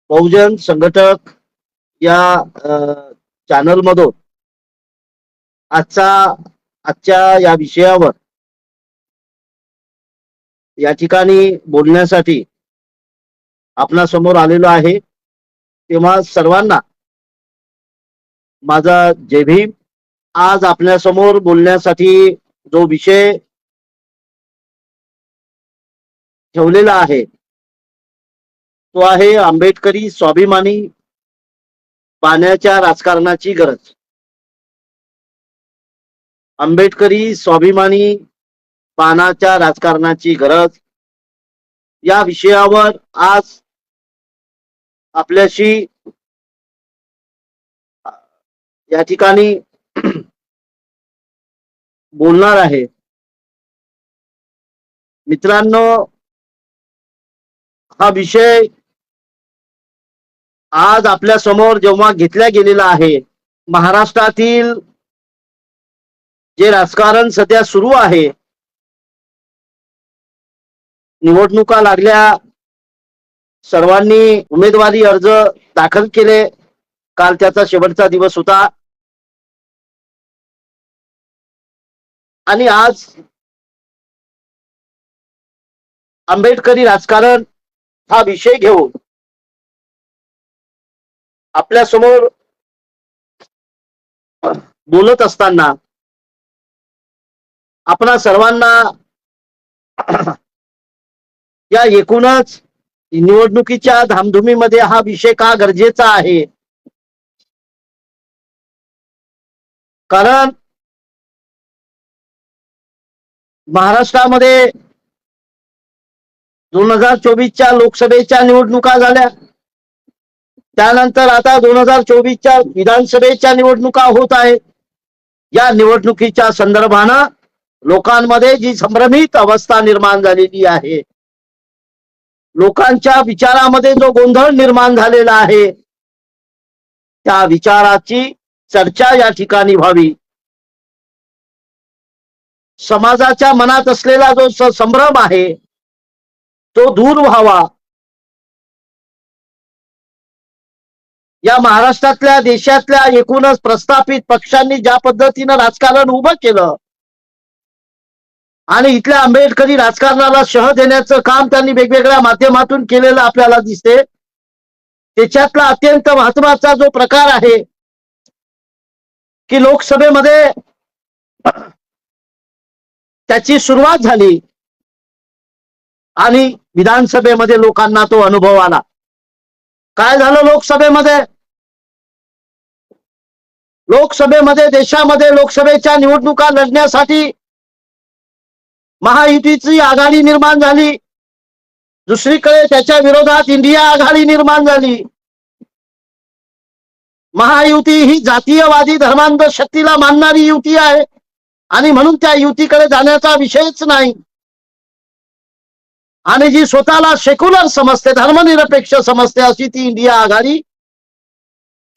बहुजन संघटक या चॅनल मधून आजच्या या विषयावर या ठिकाणी बोलण्यासाठी आपणा समोर आलेलो आहे। तेव्हा सर्वांना माझा जय भीम। आज आपल्या समोर बोलण्यासाठी जो विषय ठेवलेला आहे तो आहे आंबेडकरी स्वाभिमानी पाण्याच्या राजकारणाची गरज। आंबेडकरी स्वाभिमानी पानाच्या राजकारणाची गरज या विषयावर आज आपल्याशी या ठिकाणी बोलणार आहे। मित्रांनो, हा विषय आज आपल्या समोर जेव्हा घेतला गेलेला आहे, महाराष्ट्रातील जे राजकारण सध्या सुरू आहे, निवडणुका लागल्या, सर्वांनी उमेदवारी अर्ज दाखल केले, काल त्याचा शेवटचा दिवस होता आणि आज आंबेडकरी राजकारण हा विषय घेऊन आपल्या समोर बोलत असताना आपणा सर्वांना या एकूणच निवडणुकीच्या धामधुमीमध्ये हा विषय का गरजेचा आहे, कारण महाराष्ट्रामध्ये 2024च्या लोकसभेच्या निवडणुका झाल्या, त्यानंतर आता 2024च्या विधानसभेच्या निवडणुका होत आहेत। या निवडणुकीच्या संदर्भानं लोकांमध्ये जी संभ्रमित अवस्था निर्माण झालेली आहे, लोकांच्या विचारामध्ये जो गोंधळ निर्माण झालेला आहे, त्या विचाराची चर्चा या ठिकाणी व्हावी। समाजाच्या मनात असलेला जो संभ्रम आहे तो दूर व्हावा। या महाराष्ट्रातल्या देशातल्या एकूणच प्रस्थापित पक्षांनी ज्या पद्धतीनं राजकारण उभं केलं आणि इथल्या आंबेडकरी राजकारणाला शह देण्याचं काम त्यांनी वेगवेगळ्या माध्यमातून केलेलं आपल्याला दिसते। त्याच्यातला अत्यंत महत्वाचा जो प्रकार आहे की लोकसभेमध्ये त्याची सुरुवात झाली आणि विधानसभेमध्ये लोकांना तो अनुभव आला। काय झालं लोकसभेमध्ये? लोकसभेमध्ये देशामध्ये लोकसभेच्या निवडणुका लढण्यासाठी महायुतीची आघाडी निर्माण झाली, दुसरीकडे त्याच्या विरोधात इंडिया आघाडी निर्माण झाली। महायुती ही जातीयवादी धर्मांध शक्तीला मानणारी युती आहे आणि म्हणून त्या युतीकडे जाण्याचा विषयच नाही। आणि जी स्वतःला सेक्युलर समजते, धर्मनिरपेक्ष समजते, अशी ती इंडिया आघाडी,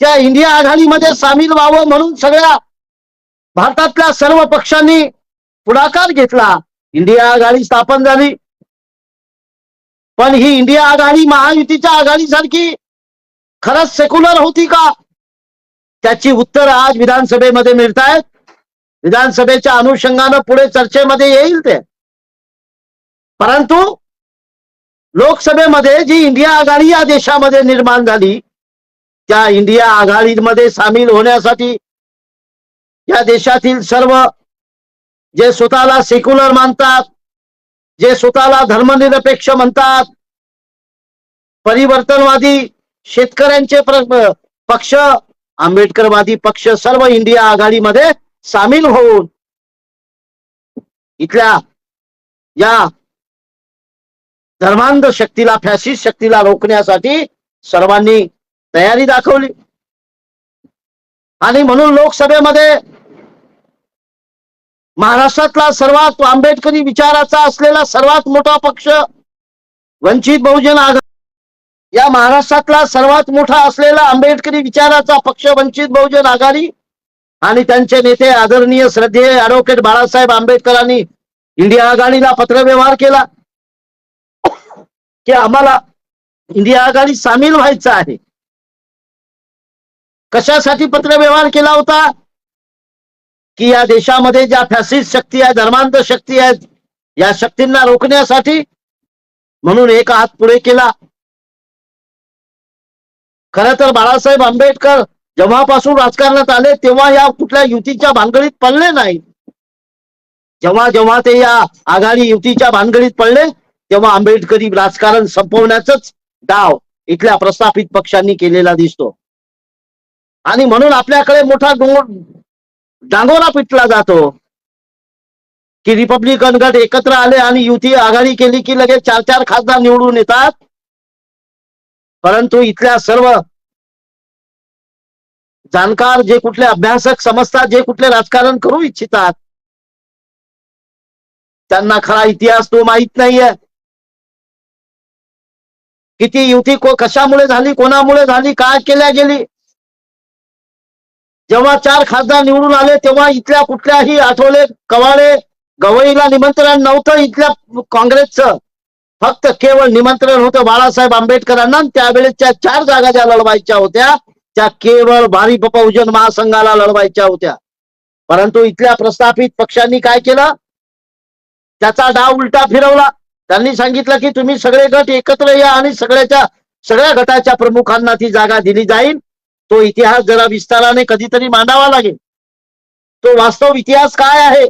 त्या इंडिया आघाडीमध्ये सामील व्हावं म्हणून सगळ्या भारतातल्या सर्व पक्षांनी पुढाकार घेतला, इंडिया आघाडी स्थापन झाली। पण ही इंडिया आघाडी महायुतीच्या आघाडीसारखी खरंच सेक्युलर होती का? त्याची उत्तर आज विधानसभेमध्ये मिळत आहेत। विधानसभेच्या अनुषंगानं पुढे चर्चेमध्ये येईल ते। परंतु लोकसभेमध्ये जी इंडिया आघाडी या देशामध्ये निर्माण झाली, त्या इंडिया आघाडीमध्ये सामील होण्यासाठी या देशातील सर्व जे स्वतःला सेक्युलर मानतात, जे स्वतःला धर्मनिरपेक्ष म्हणतात, परिवर्तनवादी शेतकऱ्यांचे पक्ष, आंबेडकरवादी पक्ष, सर्व इंडिया आघाडीमध्ये सामील होऊन इथल्या या धर्मांध शक्तीला, फॅसिस्ट शक्तीला रोखण्यासाठी सर्वांनी तयारी दाखवली। आणि म्हणून लोकसभेमध्ये महाराष्ट्रातला सर्वात आंबेडकरी विचाराचा असलेला सर्वात मोठा पक्ष वंचित बहुजन आघाडी, या महाराष्ट्रातला सर्वात मोठा असलेला आंबेडकरी विचाराचा पक्ष वंचित बहुजन आघाडी आणि त्यांचे नेते आदरणीय श्रद्धेय ॲडव्होकेट बाळासाहेब आंबेडकरांनी इंडिया आघाडीला पत्रव्यवहार केला की आम्हाला इंडिया आघाडी सामील व्हायचं आहे. कशासाठी पत्रव्यवहार केला होता? की या देशामध्ये ज्या फॅसिस्ट शक्ती आहेत, धर्मांध शक्ती आहेत, या शक्तींना रोखण्यासाठी. म्हणून एक हात पुढे केला. खरं तर बाळासाहेब आंबेडकर जेव्हापासून राजकारणात आले तेव्हा या कुठल्या युतीच्या भानगडीत पडले नाही. जेव्हा जेव्हा ते या आघाडी युतीच्या भानगडीत पडले तेव्हा आंबेडकरी राजकारण संपवण्याचाच डाव इथल्या प्रस्थापित पक्षांनी केलेला दिसतो. आणि म्हणून आपल्याकडे मोठा डांगोरा पिटला जातो की रिपब्लिकन गट एकत्र आले आणि युती आघाडी केली की लगेच 4-4 खासदार निवडून येतात. परंतु इथल्या सर्व जाणकार, जे कुठले अभ्यासक समजतात, जे कुठले राजकारण करू इच्छितात, त्यांना खरा इतिहास तो माहित नाहीये. किती युती कशामुळे झाली, कोणामुळे झाली, काय केल्या गेली. जेव्हा 4 खासदार निवडून आले तेव्हा इथल्या कुठल्याही आठवले, कवाळे, गवईला निमंत्रण नव्हतं. इथल्या काँग्रेसचं फक्त केवळ निमंत्रण होतं बाळासाहेब आंबेडकरांना. त्यावेळेच्या 4 जागा ज्या लढवायच्या होत्या त्या केवळ भारिप बहुजन महासंघाला लढवायच्या होत्या. परंतु इथल्या प्रस्थापित पक्षांनी काय केलं? त्याचा डाव उलटा फिरवला. त्यांनी सांगितलं की तुम्ही सगळे गट एकत्र या आणि सगळ्या गटाच्या प्रमुखांना ती जागा दिली जाईल. तो इतिहास जरा विस्ताराने कधीतरी मांडावा लागेल. तो वास्तव इतिहास काय आहे?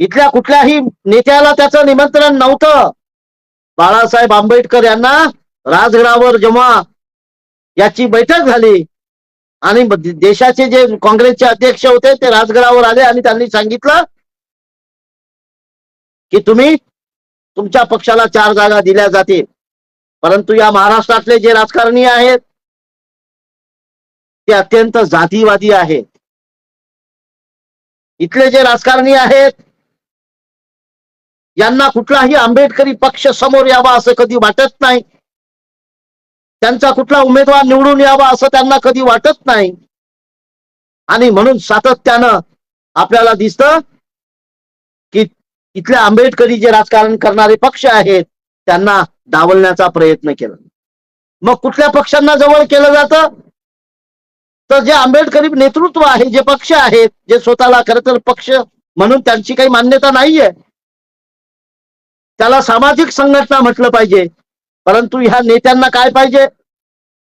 इथल्या कुठल्याही नेत्याला त्याचं निमंत्रण नव्हतं. बाळासाहेब आंबेडकर यांना राजगडावर जेव्हा याची बैठक झाली आणि देशाचे जे काँग्रेसचे अध्यक्ष होते ते राजगडावर आले आणि त्यांनी सांगितलं की तुम्ही तुमच्या पक्षाला 4 जागा दिल्या जातील. परंतु या महाराष्ट्रातले जे राजकारणी आहेत ते अत्यंत जातीवादी आहेत. इथले जे राजकारणी आहेत यांना कुठलाही आंबेडकरी पक्ष समोर यावा असं कधी वाटत नाही. त्यांचा कुठला उमेदवार निवडून यावा असं त्यांना कधी वाटत नाही. आणि म्हणून सातत्यानं आपल्याला दिसतं की इथल्या आंबेडकरी जे राजकारण करणारे पक्ष आहेत त्यांना डावलण्याचा प्रयत्न केला. मग कुठल्या पक्षांना जवळ केलं जातं? तर जे आंबेडकरी नेतृत्व आहे, जे पक्ष आहेत, जे स्वतःला खरं तर पक्ष म्हणून त्यांची काही मान्यता नाहीये, त्याला सामाजिक संघटना म्हटलं पाहिजे. परंतु ह्या नेत्यांना काय पाहिजे?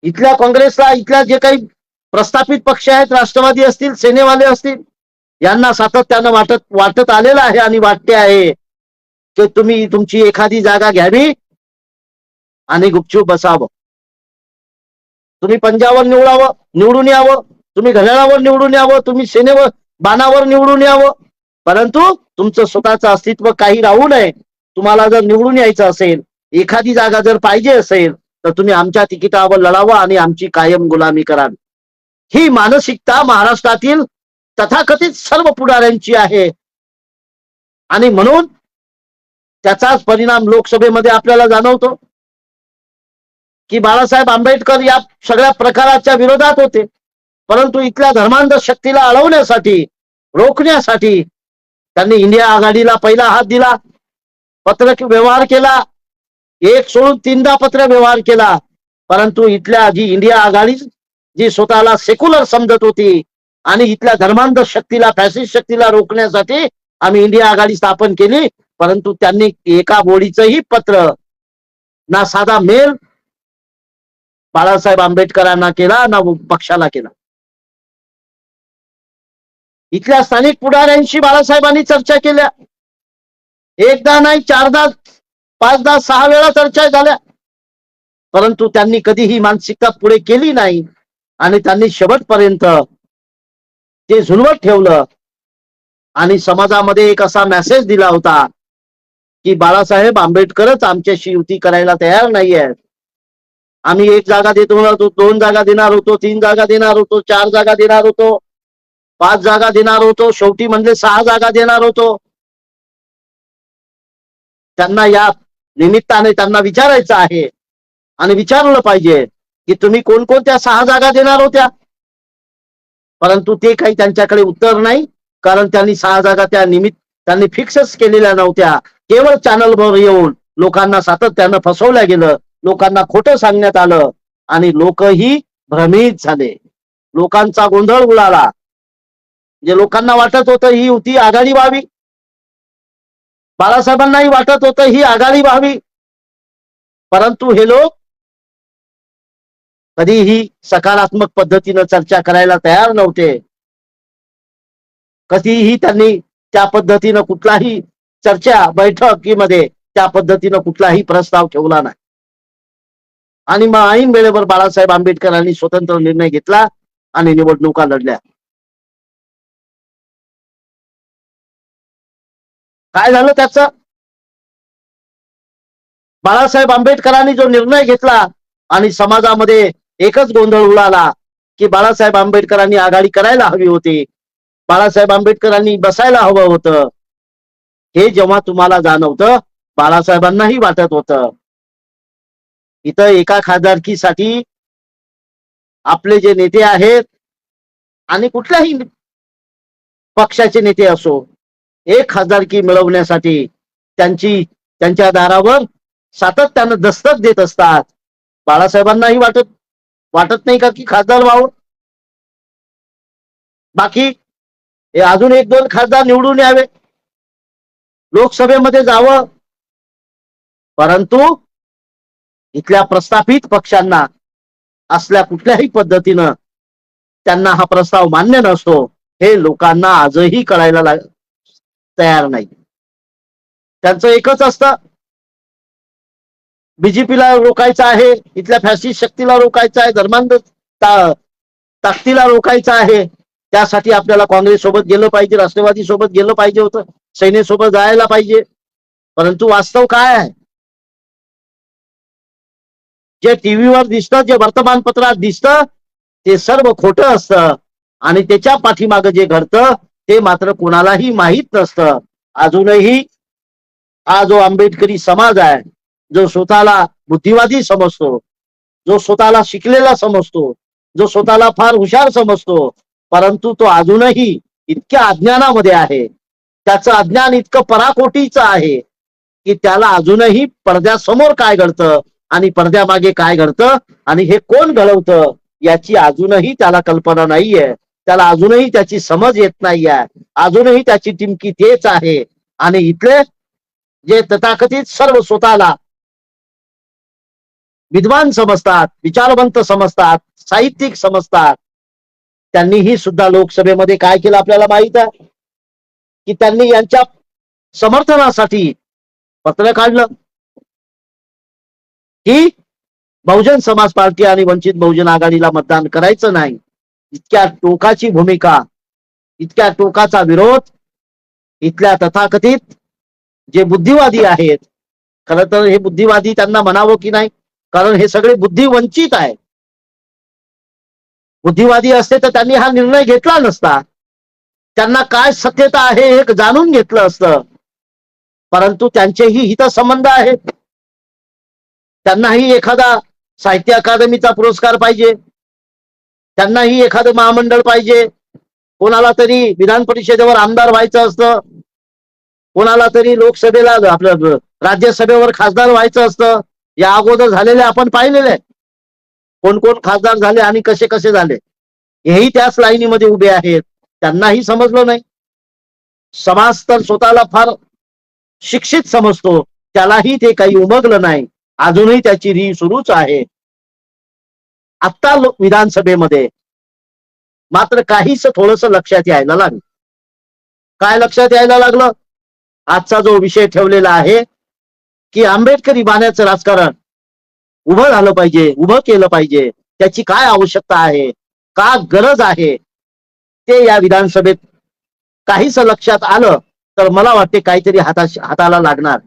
इथल्या काँग्रेसला, इथल्या जे काही प्रस्थापित पक्ष आहेत, राष्ट्रवादी असतील, सेनेवाले असतील, यांना सातत्यानं वाटत आलेलं आहे आणि वाटते आहे की तुम्ही तुमची एखादी जागा घ्यावी आणि गुपचूप बसावं. तुम्ही पंजावर निवडून यावं, तुम्ही घड्याळावर निवडून यावं, तुम्ही सेनेवर बाणावर निवडून यावं, परंतु तुमचं स्वतःचं अस्तित्व काही राहू नये. तुम्हाला जर निवडून यायचं असेल, एखादी जागा जर पाहिजे असेल, तर तुम्ही आमच्या तिकिटावर लढावं आणि आमची कायम गुलामी करावी. ही मानसिकता महाराष्ट्रातील तथाकथित सर्व पुढाऱ्यांची आहे. आणि म्हणून त्याचाच परिणाम लोकसभेमध्ये आपल्याला जाणवतो की बाळासाहेब आंबेडकर या सगळ्या प्रकाराच्या विरोधात होते. परंतु इथल्या धर्मांध शक्तीला अडवण्यासाठी, रोखण्यासाठी त्यांनी इंडिया आघाडीला पहिला हात दिला, पत्र व्यवहार केला. 1 सोडून 3दा पत्र व्यवहार केला. परंतु इथल्या जी इंडिया आघाडी जी स्वतःला सेक्युलर समजत होती आणि इथल्या धर्मांध शक्तीला, फॅसिस्ट शक्तीला रोखण्यासाठी आम्ही इंडिया आघाडी स्थापन केली, परंतु त्यांनी एका बोडीचंही पत्र, ना साधा मेल बाळासाहेब आंबेडकरांना केला, ना पक्षाला केला. इथल्या स्थानिक पुढाऱ्यांशी बाळासाहेबांनी चर्चा केल्या. एकदा नाही, 4दा, 5दा, 6 वेळा चर्चा झाल्या. परंतु त्यांनी कधीही मानसिकता पुढे केली नाही आणि त्यांनी शेवटपर्यंत ते झुलवत ठेवलं आणि समाजामध्ये एक असा मेसेज दिला होता की बाळासाहेब आंबेडकरच आमच्याशी युती करायला तयार नाहीये. आम्ही 1 जागा देतो, 2 जागा देणार होतो, 3 जागा देणार होतो, 4 जागा देणार होतो, 5 जागा देणार होतो, शेवटी म्हणजे 6 जागा देणार होतो. त्यांना या निमित्ताने त्यांना विचारायचं आहे आणि विचारलं पाहिजे की तुम्ही कोणकोणत्या 6 जागा देणार होत्या. परंतु ते काही त्यांच्याकडे उत्तर नाही, कारण त्यांनी 6 जागा त्यांनी फिक्सच केलेल्या नव्हत्या. केवळ चॅनलवर येऊन लोकांना सातत्यानं फसवल्या गेलं लोकांना खोटं सांगण्यात आलं आणि लोकही भ्रमित झाले. लोकांचा गोंधळ उडाला. जे लोकांना वाटत होतं ही युती आघाडी व्हावी, बाळासाहेबांनाही वाटत होतं ही आघाडी व्हावी, परंतु हे लोक कधीही सकारात्मक पद्धतीनं चर्चा करायला तयार नव्हते. कधीही त्यांनी त्या पद्धतीनं कुठलाही चर्चा बैठकीमध्ये त्या पद्धतीनं कुठलाही प्रस्ताव ठेवला नाही. आणि मग ऐन वेळेवर बाळासाहेब आंबेडकरांनी स्वतंत्र निर्णय घेतला आणि निवडणुका लढल्या. काय झालं त्याचं? बाळासाहेब आंबेडकरांनी जो निर्णय घेतला आणि समाजामध्ये एकच गोंधळ उडाला की बाळासाहेब आंबेडकरांनी आघाडी करायला हवी होती, बाळासाहेब आंबेडकरांनी बसायला हवं होतं. हे जेव्हा तुम्हाला जाणवतं, बाळासाहेबांनाही वाटत होतं इथं एका खासदारकीसाठी आपले जे नेते आहेत आणि कुठल्याही पक्षाचे नेते असो, एक खासदारकी मिळवण्यासाठी त्यांच्या दारावर सातत्यानं दस्तक देत असतात. बाळासाहेबांनाही वाटत नाही का की खासदार व्हावं? बाकी हे अजून एक दोन खासदार निवडून यावे, लोकसभेमध्ये जावं, परंतु इथल्या प्रस्थापित पक्षांना असल्या कुठल्याही पद्धतीनं त्यांना हा प्रस्ताव मान्य नसतो. हे लोकांना आजही कळायला तयार नाही. त्यांचं एकच असतं, बीजेपीला रोखायचं आहे, इथल्या फॅसिस्ट शक्तीला रोखायचं आहे, धर्मांध ताकदीला रोखायचं आहे. त्यासाठी आपल्याला काँग्रेस सोबत गेलं पाहिजे, राष्ट्रवादी सोबत गेलं पाहिजे होतं, सेनेसोबत जायला पाहिजे. परंतु वास्तव काय आहे? जे टीव्हीवर दिसतं, जे वर्तमानपत्रात दिसतं, ते सर्व खोटं असतं आणि त्याच्या पाठीमागे जे घडतं ते मात्र कोणालाही माहीत नसतं. अजूनही हा जो आंबेडकरी समाज आहे, जो स्वतःला बुद्धिवादी समजतो, जो स्वतःला शिकलेला समजतो, जो स्वतःला फार हुशार समजतो, परंतु तो अजूनही इतक्या अज्ञानामध्ये आहे, त्याचं अज्ञान इतकं पराकोटीचं आहे की त्याला अजूनही पडद्यासमोर काय घडतं आणि पडद्यामागे काय घडतं आणि हे कोण घडवतं याची अजूनही त्याला कल्पना नाहीये. त्याला अजूनही त्याची समज येत नाहीये. अजूनही त्याची टिमकी तेच आहे. आणि इथले जे तथाकथित सर्व स्वतःला विद्वान समजतात, विचारवंत समजतात, साहित्यिक समजतात, त्यांनीही सुद्धा लोकसभेमध्ये काय केलं आपल्याला माहित आहे की त्यांनी यांच्या समर्थनासाठी पत्र काढलं की बहुजन समाज पार्टी आणि वंचित बहुजन आघाडीला मतदान करायचं नाही. इतक्या टोकाची भूमिका, इतक्या टोकाचा विरोध इथल्या तथाकथित जे बुद्धिवादी आहेत, खरं तर हे बुद्धिवादी त्यांना म्हणावं की नाही, कारण हे सगळे बुद्धिवंचित आहे. बुद्धिवादी असते तर त्यांनी हा निर्णय घेतला नसता, त्यांना काय सत्यता आहे हे जाणून घेतलं असतं. परंतु त्यांचेही हितसंबंध आहेत. त्यांनाही एखादा साहित्य अकादमीचा पुरस्कार पाहिजे, त्यांनाही एखादं महामंडळ पाहिजे, कोणाला तरी विधान परिषदेवर आमदार व्हायचं असतं, कोणाला तरी लोकसभेला आपलं राज्यसभेवर खासदार व्हायचं असतं. या अगोदर झालेले आपण पाहिलेले, कोण कोण खासदार झाले आणि कसे कसे झाले, हेही त्याच लाईनीमध्ये उभे आहेत. त्यांनाही समजलं नाही. समाज तर स्वतःला फार शिक्षित समजतो, त्यालाही ते काही उमगलं नाही. अजूनही त्याची री सुरूच आहे. आत्ता विधानसभेमध्ये मात्र काहीच थोडस लक्षात यायला लागलं. काय लक्षात यायला लागलं? आजचा जो विषय ठेवलेला आहे की आंबेडकरी बाण्याचं राजकारण उभं झालं पाहिजे, उभं केलं पाहिजे, त्याची काय आवश्यकता आहे, का गरज आहे, ते या विधानसभेत काहीच लक्षात आलं तर मला वाटते काहीतरी हाताला लागणार.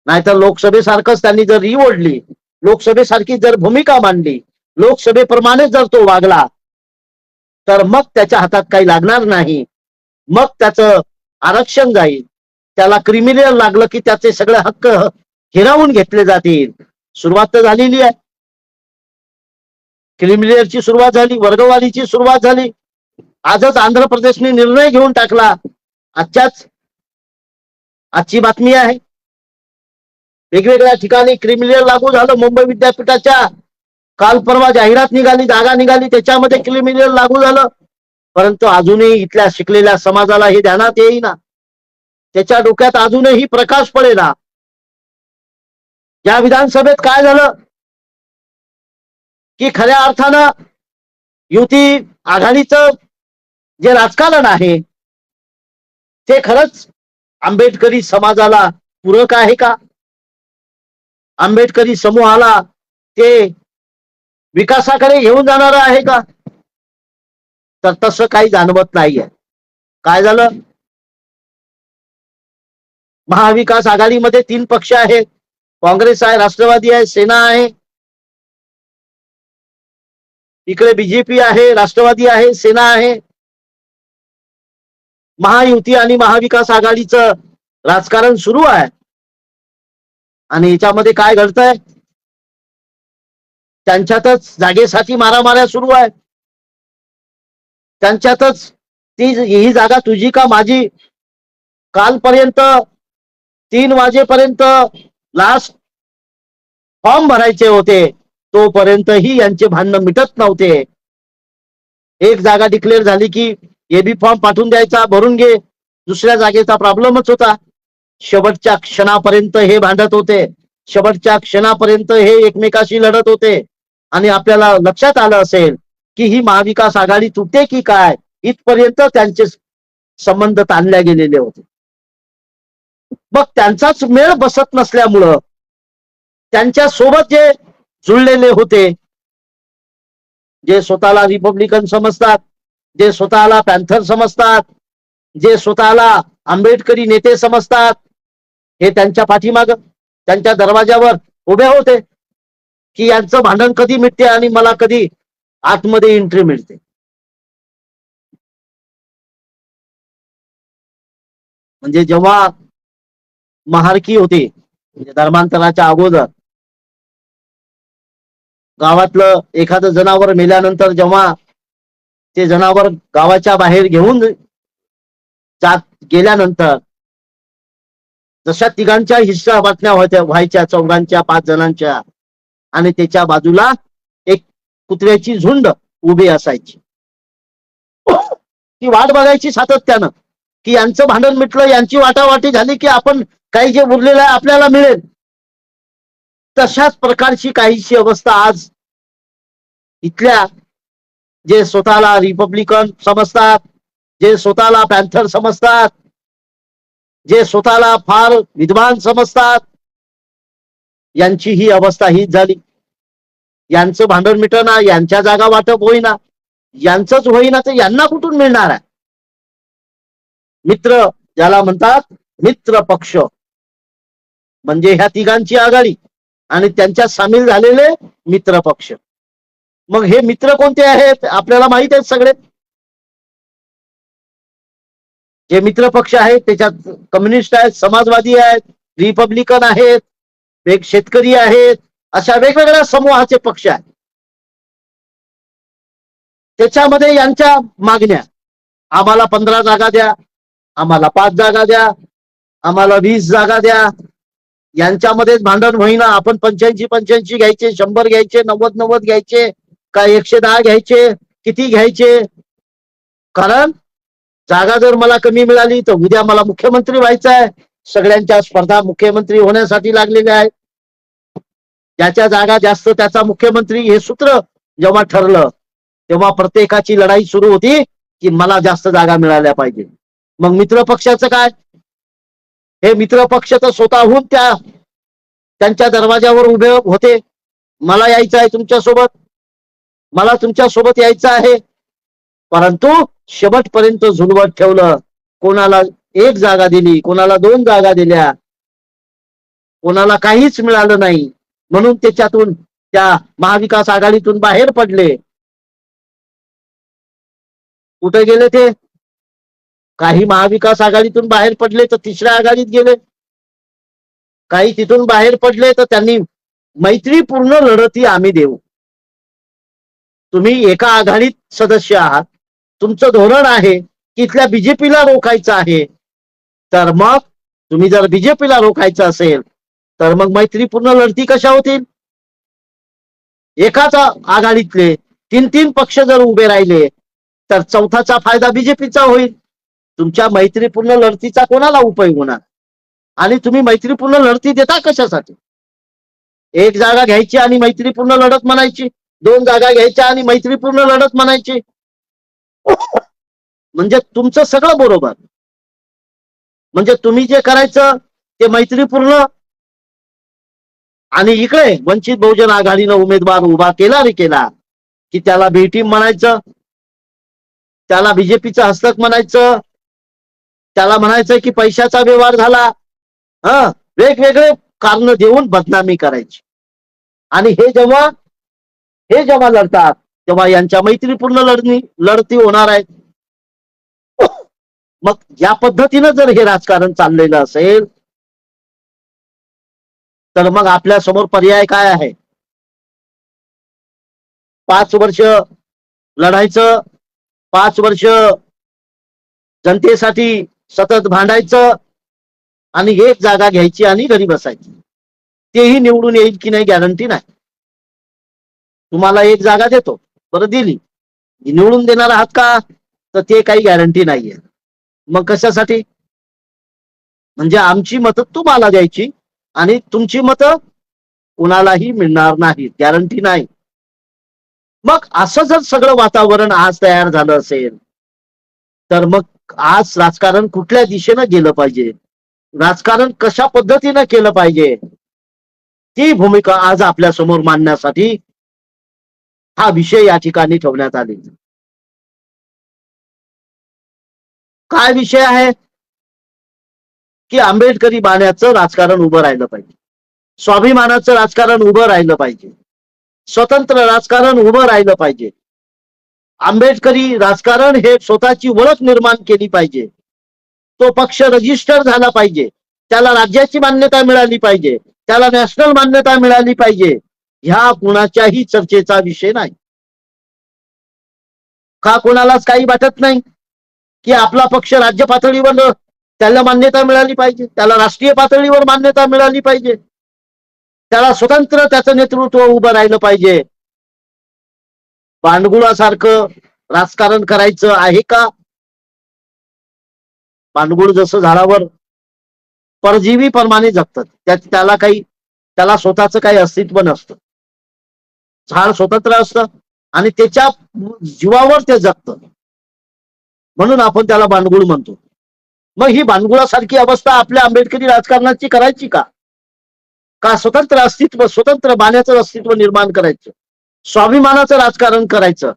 नाहीतर लोकसभेसारखंच त्यांनी जर री ओढली, लोकसभेसारखी जर भूमिका मांडली, लोकसभेप्रमाणे जर तो वागला तर मग त्याच्या हातात काही लागणार नाही. मग त्याचं आरक्षण जाईल, त्याला क्रिमिनल लागलं की त्याचे सगळे हक्क हिरावून घेतले जातील. सुरुवात तर झालेली आहे, क्रिमिनलची सुरुवात झाली, वर्गवारीची सुरुवात झाली. आजच आंध्र प्रदेशने निर्णय घेऊन टाकला. आजची बातमी आहे. वेगवेगळ्या ठिकाणी क्रिमिनल लागू झालं. मुंबई विद्यापीठाच्या काल परवा जाहिरात निघाली, जागा निघाली, त्याच्यामध्ये क्रिमिनल लागू झालं. परंतु अजूनही इथल्या शिकलेल्या समाजाला हे ध्यानात येईना. त्याच्या डोक्यात अजूनही प्रकाश पडेना. या विधानसभेत काय झालं की खऱ्या अर्थानं युती आघाडीचं जे राजकारण आहे ते खरंच आंबेडकरी समाजाला पूरक आहे का? आंबेडकरी समूहाला ते विकासाकडे घेऊन जाणार आहे का? तर तसं काही जाणवत नाहीये. काय झालं? महाविकास आघाडीमध्ये 3 पक्ष आहेत. काँग्रेस आहे, राष्ट्रवादी आहे, सेना आहे. इकडे बीजेपी आहे, राष्ट्रवादी आहे, सेना आहे. महायुती आणि महाविकास आघाडीचं राजकारण सुरू आहे. आणि याच्यामध्ये काय घडतंय? त्यांच्यातच जागेसाठी मारामाऱ्या सुरू आहेत. त्यांच्यातच ही जागा तुझी का माझी. कालपर्यंत 3 वाजेपर्यंत लास्ट फॉर्म भरायचे होते, तोपर्यंतही यांचे भांडण मिटत नव्हते. एक जागा डिक्लेअर झाली की एबी फॉर्म पाठवून द्यायचा, भरून घे. दुसऱ्या जागेचा प्रॉब्लेमच होता. शेवटच्या क्षणापर्यंत हे भांडत होते. शेवटच्या क्षणापर्यंत हे एकमेकाशी लढत होते. आणि आपल्याला लक्षात आलं असेल की ही महाविकास आघाडी तुटे की काय, इथपर्यंत त्यांचे संबंध ताणले गेलेले होते. मग त्यांचाच मेळ बसत नसल्यामुळं त्यांच्या सोबत जे जुळलेले होते, जे स्वतःला रिपब्लिकन समजतात, जे स्वतःला पॅन्थर समजतात, जे स्वतःला आंबेडकरी नेते समजतात, हे त्यांच्या पाठीमाग त्यांच्या दरवाजावर उभे होते की यांचं भांडण कधी मिटते आणि मला कधी आतमध्ये एंट्री मिळते. म्हणजे जेव्हा महारकी होती, म्हणजे धर्मांतराच्या अगोदर, गावातलं एखादं जनावर मेल्यानंतर जेव्हा ते जनावर गावाच्या बाहेर घेऊन जात गेल्यानंतर जशा तिघांच्या हिस्सा बातम्या व्हायच्या, 4घांच्या 5 जणांच्या, आणि त्याच्या बाजूला एक कुत्र्याची झुंड उभी असायची. ती वाट बघायची सातत्यानं की यांचं भांडण मिटलं, यांची वाटावाटी झाली की आपण काही जे उरलेलं आहे आपल्याला मिळेल. तशाच प्रकारची काहीशी अवस्था आज इथल्या जे स्वतःला रिपब्लिकन समजतात, जे स्वतःला पॅन्थर समजतात, जे स्वतःला फार विद्वान समजतात, यांची ही अवस्था हीच झाली. यांचं भांडण मिटना, यांच्या जागा वाटप होईना, यांचंच होईना तर यांना कुठून मिळणार आहे? मित्र ज्याला म्हणतात, मित्र पक्ष म्हणजे ह्या तिघांची आघाडी आणि त्यांच्यात सामील झालेले मित्र पक्ष. मग हे मित्र कोणते आहेत आपल्याला माहित आहेत सगळे. जे मित्र पक्ष आहेत त्याच्यात कम्युनिस्ट आहेत, समाजवादी आहेत, रिपब्लिकन आहेत, शेतकरी आहेत, अशा वेगवेगळ्या समूहाचे पक्ष आहेत. त्याच्यामध्ये यांच्या मागण्या, आम्हाला 15 जागा द्या, आम्हाला 5 जागा द्या, आम्हाला 20 जागा द्या. यांच्यामध्येच भांडण होईना. आपण 85 घ्यायचे, 100 घ्यायचे, 90 घ्यायचे, का 110 घ्यायचे, किती घ्यायचे? कारण जागा जर मला कमी मिळाली तर उद्या मला मुख्यमंत्री व्हायचं आहे. सगळ्यांच्या स्पर्धा मुख्यमंत्री होण्यासाठी लागलेल्या आहेत. ज्याच्या जागा जास्त त्याचा मुख्यमंत्री, हे सूत्र जेव्हा ठरलं तेव्हा प्रत्येकाची लढाई सुरू होती की मला जास्त जागा मिळाल्या पाहिजे. मग मित्र पक्षाचं काय? हे मित्र पक्ष तर स्वतःहून त्यांच्या दरवाजावर उभे होते. मला यायचं आहे तुमच्यासोबत, मला तुमच्यासोबत यायचं आहे. परंतु शेवटपर्यंत झुलवत ठेवलं. कोणाला 1 जागा दिली, कोणाला 2 जागा दिल्या, कोणाला काहीच मिळालं नाही. म्हणून त्याच्यातून, त्या महाविकास आघाडीतून बाहेर पडले. कुठे गेले ते? काही महाविकास आघाडीतून बाहेर पडले तर 3ऱ्या आघाडीत गेले. काही तिथून बाहेर पडले तर त्यांनी मैत्रीपूर्ण लढती आम्ही देऊ. तुम्ही एका आघाडीत सदस्य आहात, तुमचं धोरण आहे की इथल्या बीजेपीला रोखायचं आहे. तर मग तुम्ही जर बीजेपीला रोखायचं असेल तर मग मैत्रीपूर्ण लढती कशा होतील? एकाच आघाडीतले तीन तीन पक्ष जर उभे राहिले तर चौथाचा फायदा बीजेपीचा होईल. तुमच्या मैत्रीपूर्ण लढतीचा कोणाला उपयोग होणार? आणि तुम्ही मैत्रीपूर्ण लढती देता कशासाठी? एक जागा घ्यायची आणि मैत्रीपूर्ण लढत म्हणायची, दोन जागा घ्यायच्या आणि मैत्रीपूर्ण लढत म्हणायची. म्हणजे तुमचं सगळं बरोबर, म्हणजे तुम्ही जे करायचं ते मैत्रीपूर्ण, आणि इकडे वंचित बहुजन आघाडीनं उमेदवार उभा केला रे केला की त्याला बी टीम म्हणायचं, त्याला बीजेपीचं हस्तक म्हणायचं, त्याला म्हणायचं की पैशाचा व्यवहार झाला. वेगवेगळे कारण देऊन बदनामी करायची. आणि हे जेव्हा लढतात तेव्हा यांच्या मैत्रीपूर्ण लढती होणार आहेत. मग या पद्धतीनं जर हे राजकारण चाललेलं असेल तर मग आपल्या समोर पर्याय काय आहे? 5 वर्ष लढायचं, 5 वर्ष जनतेसाठी सतत भांडायचं आणि एक जागा घ्यायची आणि घरी बसायची. तेही निवडून येईल की नाही गॅरंटी नाही. तुम्हाला एक जागा देतो, बरं दिली, निवडून देणार आहात का? तर ते काही गॅरंटी नाहीये. मग कशासाठी? म्हणजे आमची मतं तुम्हाला द्यायची आणि तुमची मतं कुणालाही मिळणार नाही, गॅरंटी नाही. मग असं जर सगळं वातावरण आज तयार झालं असेल तर मग आज राजकारण कुठल्या दिशेनं गेलं पाहिजे, राजकारण कशा पद्धतीनं केलं पाहिजे, ती भूमिका आज आपल्या समोर मांडण्यासाठी हा विषय या ठिकाणी ठेवण्यात आले. काय विषय आहे? की आंबेडकरी बाण्याचं राजकारण उभं राहिलं पाहिजे, स्वाभिमानाचं राजकारण उभं राहिलं पाहिजे, स्वतंत्र राजकारण उभं राहिलं पाहिजे. आंबेडकरी राजकारण हे स्वतःची ओळख निर्माण केली पाहिजे. तो पक्ष रजिस्टर झाला पाहिजे, त्याला राज्याची मान्यता मिळाली पाहिजे, त्याला नॅशनल मान्यता मिळाली पाहिजे. ह्या कुणाच्याही चर्चेचा विषय नाही. का कोणालाच काही वाटत नाही की आपला पक्ष राज्य पातळीवर त्याला मान्यता मिळाली पाहिजे, त्याला राष्ट्रीय पातळीवर मान्यता मिळाली पाहिजे, त्याला स्वतंत्र त्याचं नेतृत्व उभं राहिलं पाहिजे? भांडगुळासारखं राजकारण करायचं आहे का? भांडगुळ जसं झाडावर परजीवी प्रमाणे जगतात, त्याला स्वतःचं काही अस्तित्व नसतं. झाड स्वतंत्र असतं आणि त्याच्या जीवावर ते जगतं, म्हणून आपण त्याला भांडगुळ म्हणतो. मग ही भांडगुळासारखी अवस्था आपल्या आंबेडकरी राजकारणाची करायची का? का स्वतंत्र अस्तित्व, स्वतंत्र बाण्याचं अस्तित्व निर्माण करायचं, स्वाभिमानाचं राजकारण करायचं?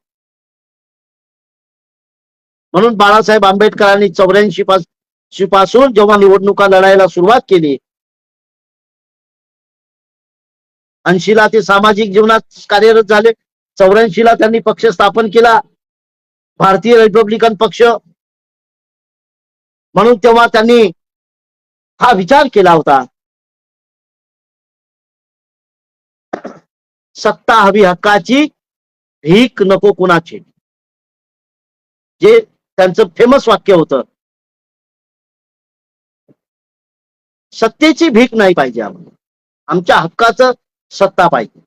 म्हणून बाळासाहेब आंबेडकरांनी 84 पासून जेव्हा निवडणुका लढायला सुरुवात केली, 80ला ते सामाजिक जीवनात कार्यरत झाले, 84ला त्यांनी पक्ष स्थापन केला, भारतीय रिपब्लिकन पक्ष. म्हणून तेव्हा त्यांनी हा विचार केला होता, सत्ता हवी हक्काची, भीक नको कुणाची. जे त्यांचं फेमस वाक्य होतं, सत्तेची भीक नाही पाहिजे, आमच्या हक्काचं सत्ता पाहिजे.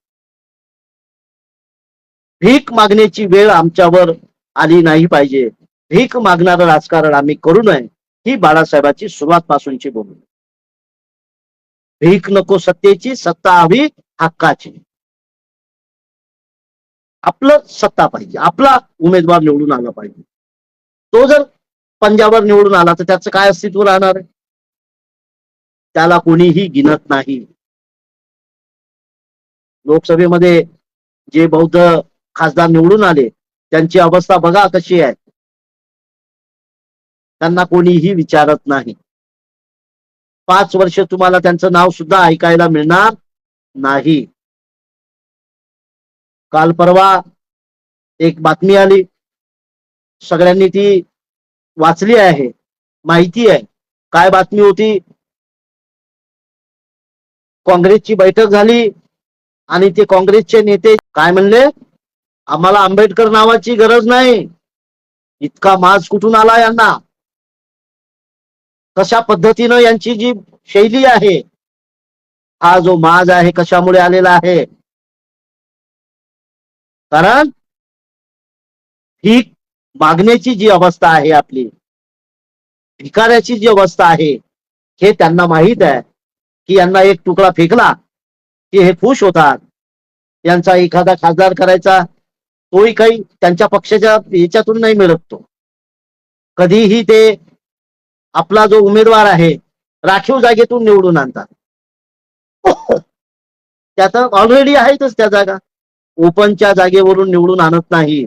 भीक मागण्याची वेळ आमच्यावर आली नाही पाहिजे, भीक मागणारं राजकारण आम्ही करू नये, ही बाळासाहेबांची सुरुवात पासूनची भूमिका. भीक नको सत्तेची, सत्ता हवी हक्काची. आपलं सत्ता पाहिजे, आपला उमेदवार निवडून आला पाहिजे. तो जर पंजाबवर निवडून आला तर त्याचं काय अस्तित्व राहणार आहे? त्याला कोणीही गिनत नाही. लोकसभेमध्ये जे बौद्ध खासदार निवडून आले त्यांची अवस्था बघा कशी आहे. त्यांना कोणीही विचारत नाही. 5 वर्ष तुम्हाला त्यांचं नाव सुद्धा ऐकायला मिळणार नाही. काल परवा एक बातमी आली, सगळ्यांनी ती वाचली आहे, माहिती आहे. काय बातमी होती? काँग्रेसची बैठक झाली आणि ते काँग्रेसचे नेते काय म्हणले, आम्हाला आंबेडकर नावाची गरज नाही. इतका माज कुठून आला यांना? कशा पद्धतीनं यांची जी शैली आहे, हा जो माज आहे कशामुळे आलेला आहे? कारण ही मागण्याची जी अवस्था आहे आपली, भिकाऱ्याची जी अवस्था आहे, हे त्यांना माहित आहे की यांना एक तुकडा फेकला की हे खुश होतात. यांचा एखादा खासदार करायचा तोही काही त्यांच्या पक्षाच्या याच्यातून नाही मिळत. तो कधीही ते आपला जो उमेदवार आहे राखीव जागेतून निवडून आणतात. त्यात ऑलरेडी आहेतच त्या जागा, ओपनच्या जागेवरून निवडून आणत नाही.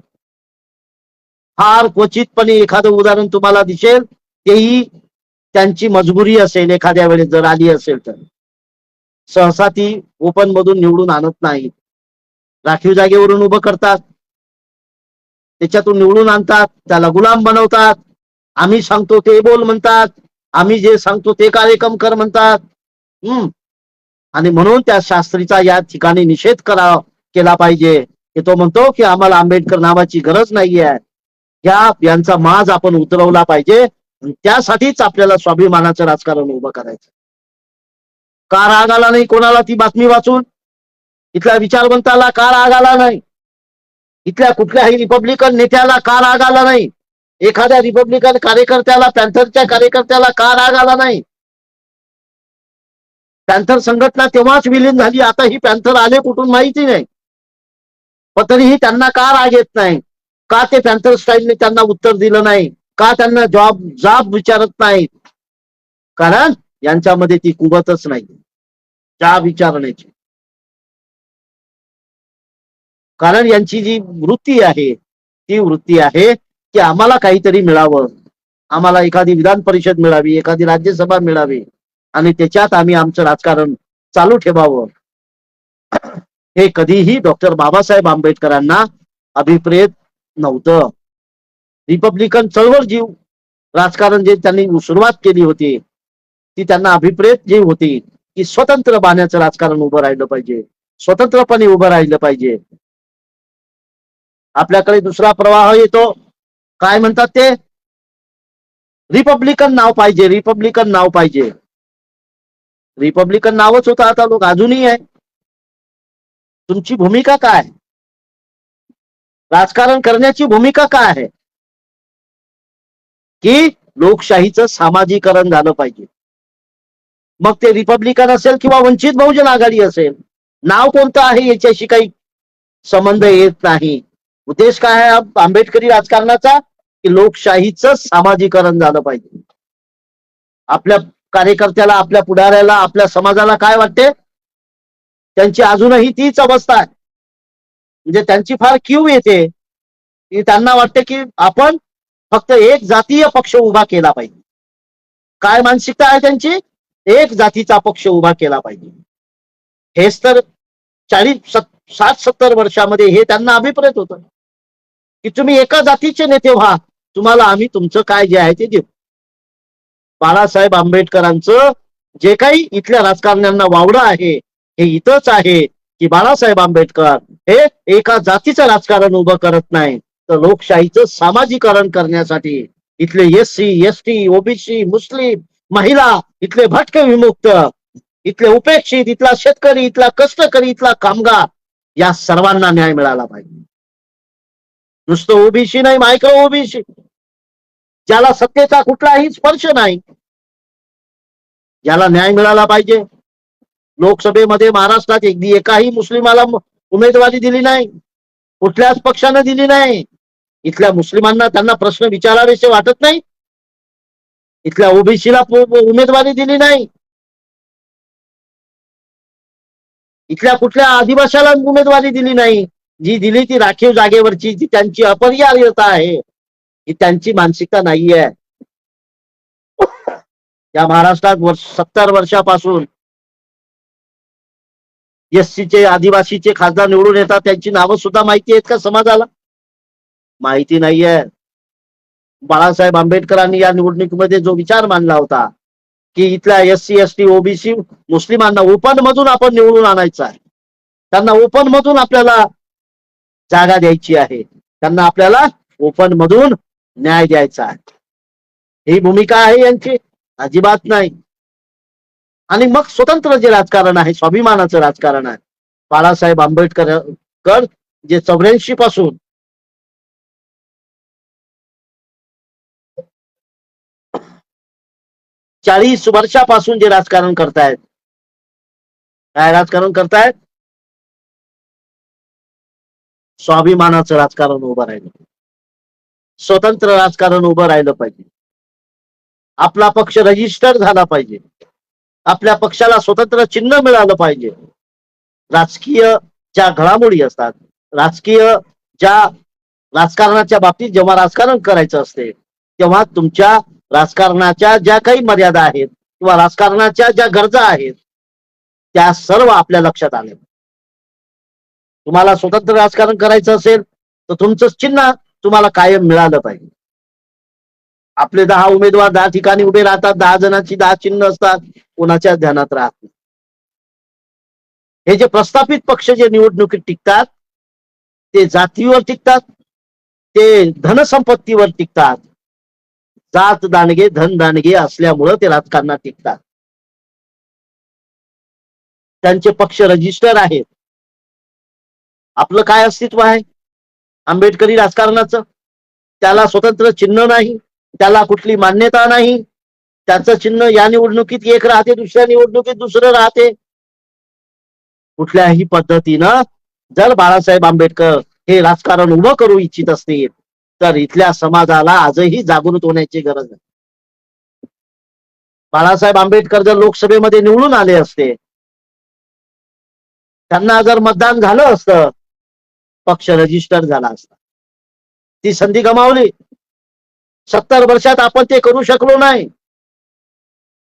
फार क्वचितपणे एखादं उदाहरण तुम्हाला दिसेल, तेही त्यांची मजबुरी असेल, एखाद्या वेळेस जर आली असेल तर. सहसा ती ओपन मधून निवडून आणत नाही, राखीव जागेवरून उभं करतात, त्याच्यातून निवडून आणतात, त्याला गुलाम बनवतात. आम्ही सांगतो ते बोल म्हणतात, आम्ही जे सांगतो ते कार्यक्रम कर म्हणतात. आणि म्हणून त्या शास्त्रीचा या ठिकाणी निषेध केला पाहिजे, की तो म्हणतो की आम्हाला आंबेडकर नावाची गरज नाहीये. यांचा माज आपण उतरवला पाहिजे. त्यासाठीच आपल्याला स्वाभिमानाचं राजकारण उभं करायचं. का राग आला नाही कोणाला ती बातमी वाचून? इथल्या विचारवंताला का राग आला नाही? इथल्या कुठल्याही रिपब्लिकन नेत्याला का राग आला नाही? एखाद्या रिपब्लिकन कार्यकर्त्याला, पॅन्थरच्या कार्यकर्त्याला का राग आला नाही? पॅन्थर संघटना तेव्हाच विलीन झाली, आता ही पॅन्थर आले कुठून माहिती नाही. पण तरीही त्यांना का राग येत नाही? का ते पॅन्थर स्टाईलने त्यांना उत्तर दिलं नाही? का त्यांना जाब विचारत नाहीत? कारण यांच्यामध्ये ती कुवतच नाही जाब विचारण्याची. कारण यांची जी वृत्ती आहे ती वृत्ती आहे की आम्हाला काहीतरी मिळावं, आम्हाला एखादी विधान परिषद मिळावी, एखादी राज्यसभा मिळावी आणि त्याच्यात आम्ही आमचं राजकारण चालू ठेवावं. हे कधीही डॉक्टर बाबासाहेब आंबेडकरांना अभिप्रेत नव्हतं. रिपब्लिकन चळवळ जी राजकारण जे त्यांनी सुरुवात केली होती ती त्यांना अभिप्रेत जी होती की स्वतंत्र बाण्याचं राजकारण उभं राहिलं पाहिजे, स्वतंत्रपणे उभं राहिलं पाहिजे. आपल्याकडे दुसरा प्रवाह येतो, काय म्हणतात ते? रिपब्लिकन नाव पाहिजे, रिपब्लिकन नाव पाहिजे. रिपब्लिकन नावच होतं, आता लोक अजूनही आहे. तुमची भूमिका काय? राजकारण करण्याची भूमिका काय आहे? की लोकशाहीचं सामाजिकरण झालं पाहिजे. मग ते रिपब्लिकन असेल किंवा वंचित बहुजन आघाडी असेल, नाव कोणतं आहे याच्याशी काही संबंध येत नाही. उद्देश काय आहे आंबेडकरी राजकारणाचा? की लोकशाहीचं सामाजिकरण झालं पाहिजे. आपल्या कार्यकर्त्याला, आपल्या पुढाऱ्याला, आपल्या समाजाला काय वाटते? त्यांची अजूनही तीच अवस्था आहे. म्हणजे त्यांची फार कीव येते की त्यांना वाटते की आपण फक्त एक जातीय पक्ष उभा केला पाहिजे. काय मानसिकता आहे त्यांची? एक जातीचा पक्ष उभा केला पाहिजे. हेच तर 60-70 वर्षामध्ये हे त्यांना अभिप्रेत होतं की तुम्ही एका जातीचे नेते व्हा, तुम्हाला आम्ही तुमचं काय जे आहे ते देऊ. बाळासाहेब आंबेडकरांचं जे काही इथल्या राजकारण्यांना वावडं आहे हे इथंच आहे की बाळासाहेब आंबेडकर हे एका जातीचं राजकारण उभं करत नाही, तर लोकशाहीचं सामाजिकरण करण्यासाठी इथले SC ST OBC मुस्लिम महिला, इथले भटके विमुक्त, इथले उपेक्षित, इथला शेतकरी, इथला कष्टकरी, इथला कामगार, या सर्वांना न्याय मिळाला पाहिजे. नुसतं ओबीसी नाही, मायक्रो ओबीसी, ज्याला सत्तेचा कुठलाही स्पर्श नाही, ज्याला न्याय मिळाला पाहिजे. लोकसभेमध्ये महाराष्ट्रात एकाही मुस्लिमाला उमेदवारी दिली नाही, कुठल्याच पक्षानं दिली नाही. इथल्या मुस्लिमांना त्यांना प्रश्न विचारावेसे वाटत नाही. इथल्या ओबीसीला उमेदवारी दिली नाही, इथल्या कुठल्या आदिवाशाला उमेदवारी दिली नाही. जी दिली ती राखीव जागेवरची, जी त्यांची अपरिहार्यता आहे, ही त्यांची मानसिकता नाहीये. या महाराष्ट्रात 70 वर्षापासून SCचे, आदिवासीचे खासदार निवडून येतात, त्यांची नावं सुद्धा माहिती आहेत का समाजाला? माहिती नाहीये. बाळासाहेब आंबेडकरांनी या निवडणुकीमध्ये जो विचार मांडला होता की इथल्या SC ST OBC मुस्लिमांना ओपन मधून आपण निवडून आणायचं आहे, त्यांना ओपन मधून आपल्याला जागा द्यायची आहे, त्यांना आपल्याला ओपन मधून न्याय द्यायचा आहे, ही भूमिका आहे यांची? अजिबात नाही. आणि मग स्वतंत्र जे राजकारण आहे, स्वाभिमानाचं राजकारण आहे. बाळासाहेब आंबेडकर जे 84 पासून 40 वर्षापासून जे राजकारण करतायत, काय राजकारण करतायत? स्वाभिमानाचं राजकारण उभं राहिलं, स्वतंत्र राजकारण उभं राहिलं पाहिजे. आपला पक्ष रजिस्टर झाला पाहिजे, आपल्या पक्षाला स्वतंत्र चिन्ह मिळालं पाहिजे. राजकीय ज्या घडामोडी असतात, राजकीय ज्या राजकारणाच्या बाबतीत जेव्हा राजकारण करायचं असते, तेव्हा तुमच्या राजकारणाच्या ज्या काही मर्यादा आहेत किंवा राजकारणाच्या ज्या गरजा आहेत, त्या सर्व आपल्या लक्षात आल्या. तुम्हाला स्वतंत्र राजकारण करायचं असेल तर तुमचं चिन्ह तुम्हाला कायम मिळालं पाहिजे. आपले 10 उमेदवार 10 ठिकाणी उभे राहतात, 10 जणांची 10 चिन्ह असतात, कोणाच्या ध्यानात राहत नाही. हे जे प्रस्थापित पक्ष जे निवडणुकीत टिकतात, ते जातीवर टिकतात, ते धनसंपत्तीवर टिकतात. जात दांडगे धन दांडगे असल्यामुळं ते राजकारणात टिकतात. त्यांचे पक्ष रजिस्टर आहेत. आपलं काय अस्तित्व आहे आंबेडकरी राजकारणाचं? त्याला स्वतंत्र चिन्ह नाही, त्याला कुठली मान्यता नाही. त्याचं चिन्ह या निवडणुकीत एक राहते, दुसऱ्या निवडणुकीत दुसरं राहते. कुठल्याही पद्धतीनं जर बाळासाहेब आंबेडकर हे राजकारण उभं करू इच्छित असतील तर इथल्या समाजाला आजही जागृत होण्याची गरज आहे. बाळासाहेब आंबेडकर जर लोकसभेमध्ये निवडून आले असते, त्यांना जर मतदान झालं असतं, पक्ष रजिस्टर झाला असता. ती संधी गमावली. 70 वर्षात आपण ते करू शकलो नाही.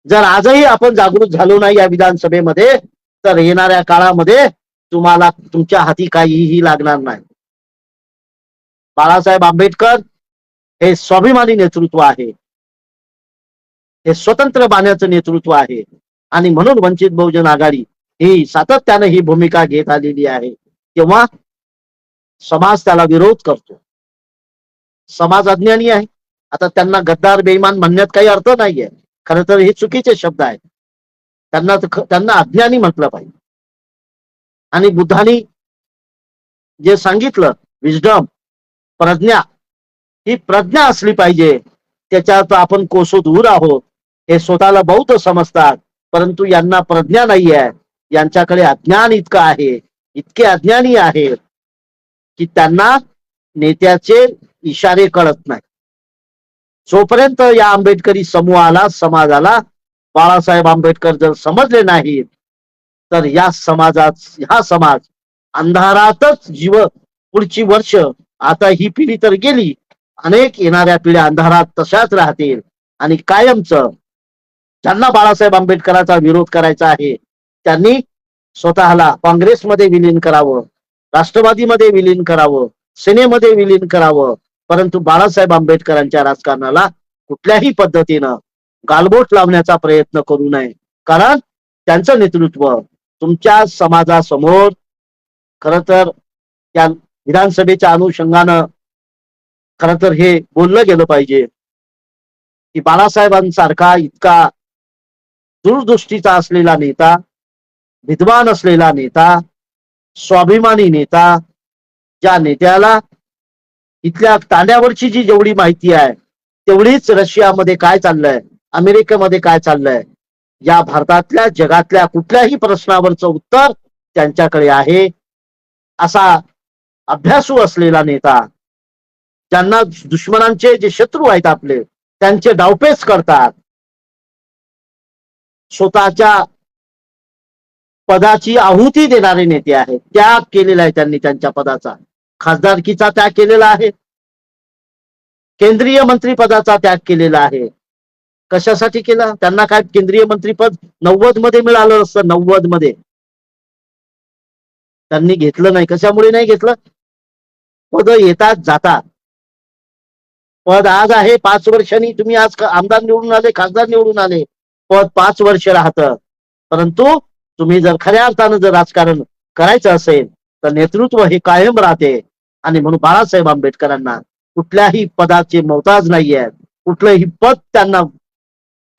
जर आजही आपण जागृत झालो नाही या विधानसभेमध्ये, तर येणाऱ्या काळामध्ये तुम्हाला तुमच्या हाती काहीही लागणार नाही. बाळासाहेब आंबेडकर हे स्वाभिमानी नेतृत्व आहे, हे स्वतंत्र बाण्याचं नेतृत्व आहे. आणि म्हणून वंचित बहुजन आघाडी ही सातत्याने ही भूमिका घेत आलेली आहे. तेव्हा समाज त्याला विरोध करतो. समाज अज्ञानी आहे. आता त्यांना गद्दार बेईमान म्हणण्यात काही अर्थ नाहीये. खरं तर हे चुकीचे शब्द आहेत. त्यांना अज्ञानी म्हटलं पाहिजे. आणि बुद्धानी जे सांगितलं विजडम, प्रज्ञा, ही प्रज्ञा असली पाहिजे. त्याच्यात आपण कोसो दूर आहोत. हे स्वतःला बौद्ध समजतात, परंतु यांना प्रज्ञा नाही आहे. यांच्याकडे अज्ञान इतकं आहे, इतके अज्ञानी आहेत की त्यांना नेत्याचे इशारे कळत नाही. जोपर्यंत या आंबेडकरी समूहाला, समाजाला बाळासाहेब आंबेडकर जर समजले नाहीत, तर हा समाज अंधारातच पुढची वर्ष, आता ही पिढी तर गेली, अनेक येणाऱ्या पिढ्या अंधारात तशाच राहतील. आणि कायमच ज्यांना बाळासाहेब आंबेडकरांचा विरोध करायचा आहे त्यांनी स्वतःला काँग्रेसमध्ये विलीन करावं, राष्ट्रवादीमध्ये विलीन करावं, सेनेमध्ये विलीन करावं, परंतु बाळासाहेब आंबेडकरांच्या राजकारणाला कुठल्याही पद्धतीनं गालबोट लावण्याचा प्रयत्न करू नये. कारण त्यांचं नेतृत्व तुमच्या समाजासमोर खरं तर त्या विधानसभेच्या अनुषंगानं खरं तर हे बोललं गेलं पाहिजे की बाळासाहेबांसारखा इतका दूरदृष्टीचा असलेला नेता, विद्वान असलेला नेता, स्वाभिमानी नेता, ज्या नेत्याला इथल्या तांड्यावरची जी जेवढी माहिती आहे तेवढीच रशियामध्ये काय चाललंय, अमेरिकेमध्ये काय चाललंय, या भारतातल्या जगातल्या कुठल्याही प्रश्नावरचं उत्तर त्यांच्याकडे आहे, असा अभ्यासू असलेला नेता, ज्यांना दुश्मनांचे जे शत्रू आहेत आपले त्यांचे डावपेच करतात, स्वतःच्या पदाची आहुती देणारे नेते आहेत. त्याग केलेला आहे त्यांनी त्यांच्या पदाचा, खासदारकीचा त्याग केलेला आहे, केंद्रीय मंत्रीपदाचा त्याग केलेला आहे. कशासाठी केला? त्यांना काय केंद्रीय मंत्रीपद 90 मध्ये मिळालं असतं. 90 मध्ये त्यांनी घेतलं नाही. कशामुळे नाही घेतलं? पद येतात जातात. पद आज आहे, 5 वर्षांनी तुम्ही आज आमदार निवडून आले, खासदार निवडून आले, पद 5 वर्ष राहतं. परंतु तुम्ही जर खऱ्या अर्थानं जर राजकारण करायचं असेल तर नेतृत्व हे कायम राहते. आणि म्हणून बाळासाहेब आंबेडकरांना कुठल्याही पदाचे मोहताज नाही आहेत. कुठलंही पद त्यांना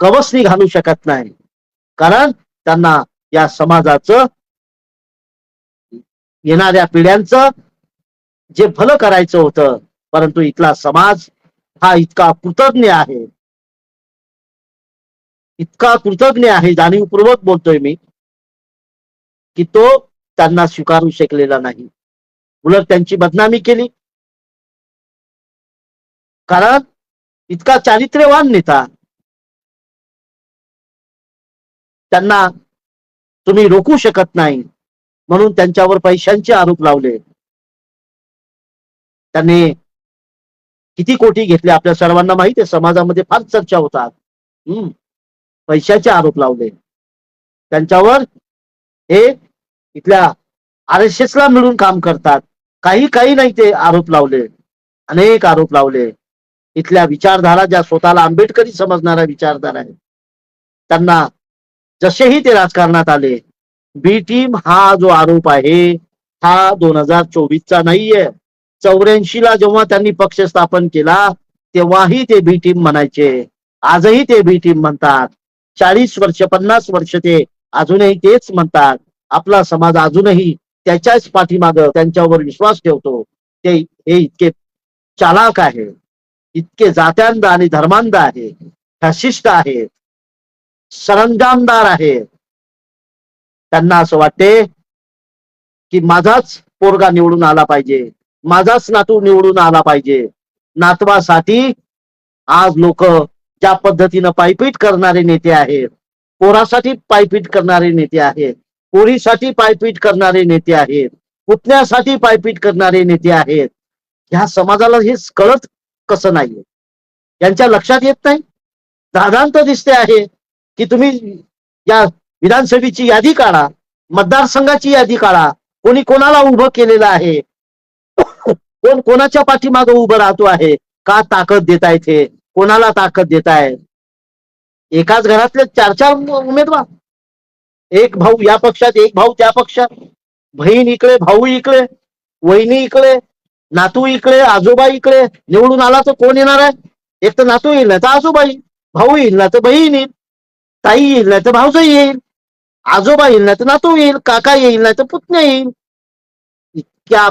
गवसणी घालू शकत नाही. कारण त्यांना या समाजाचं, येणाऱ्या पिढ्यांचं जे भलं करायचं होतं, परंतु इथला समाज हा इतका कृतज्ञ आहे, इतका कृतज्ञ आहे, जाणीवपूर्वक बोलतोय मी, की तो त्यांना स्वीकारू शकलेला नाही. उलट त्यांची बदनामी केली. कारण इतका चारित्र्यवान नेता, त्यांना तुम्ही रोखू शकत नाही, म्हणून त्यांच्यावर पैशांचे आरोप लावले. त्यांनी किती कोटी घेतले आपल्या सर्वांना माहिती आहे, समाजामध्ये फार चर्चा होतात. पैशाचे आरोप लावले त्यांच्यावर. हे इथल्या RSS ला मिळून काम करतात. काही काही नाही, ते आरोप लावले, अनेक आरोप लावले. इथल्या विचारधारा, ज्या स्वतःला आंबेडकरी समजणाऱ्या विचारधारा आहेत, त्यांना जसेही ते राजकारणात आले, बी टीम हा जो आरोप आहे हा 2024चा नाहीये. 84ला जेव्हा त्यांनी पक्ष स्थापन केला तेव्हाही ते बी टीम म्हणायचे, आजही ते बी टीम म्हणतात. 40 वर्ष 50 वर्ष ते अजूनही तेच म्हणतात. आपला समाज अजूनही त्याच्याच पाठीमाग त्यांच्यावर विश्वास ठेवतो. ते हे इतके चालाक आहे, इतके जात्यांध आणि धर्मांध आहे, फॅशिस्ट आहे, सरंजामदार आहे. त्यांना असं वाटते की माझाच पोरगा निवडून आला पाहिजे, माझाच नातू निवडून आला पाहिजे. नातवासाठी आज लोक ज्या पद्धतीनं पायपीट करणारे नेते आहेत, पोरासाठी पायपीट करणारे नेते आहेत, पोरीसाठी पायपीट करणारे नेते आहेत, पुतण्यासाठी पायपीट करणारे नेते आहेत, ह्या समाजाला हे कळत कसं नाहीये, यांच्या लक्षात येत नाही. दादांत दिसते आहे की तुम्ही या विधानसभेची यादी काढा, मतदारसंघाची यादी काढा, कोणी कोणाला उभं केलेलं आहे, कोण कोणाच्या पाठीमागं उभं राहतो आहे, का ताकद देतायत, हे कोणाला ताकद देतायत. एकाच घरातले 4-4 उमेदवार, एक भाऊ या पक्षात, एक भाऊ त्या पक्षात, बहीण इकडे, भाऊ इकडे, वहिनी इकडे, नातू इकडे, आजोबा इकडे. निवडून आला तर कोण येणार आहे? एक तर नातू येईल, नाही तर आजोबा येईल, भाऊ येईल, नाही तर बहीण येईल, ताई येईल, नाही तर भाऊजाई येईल, आजोबा येईल, नाही तर नातू येईल, काका येईल, नाही तर पुतण्या येईल. इतक्या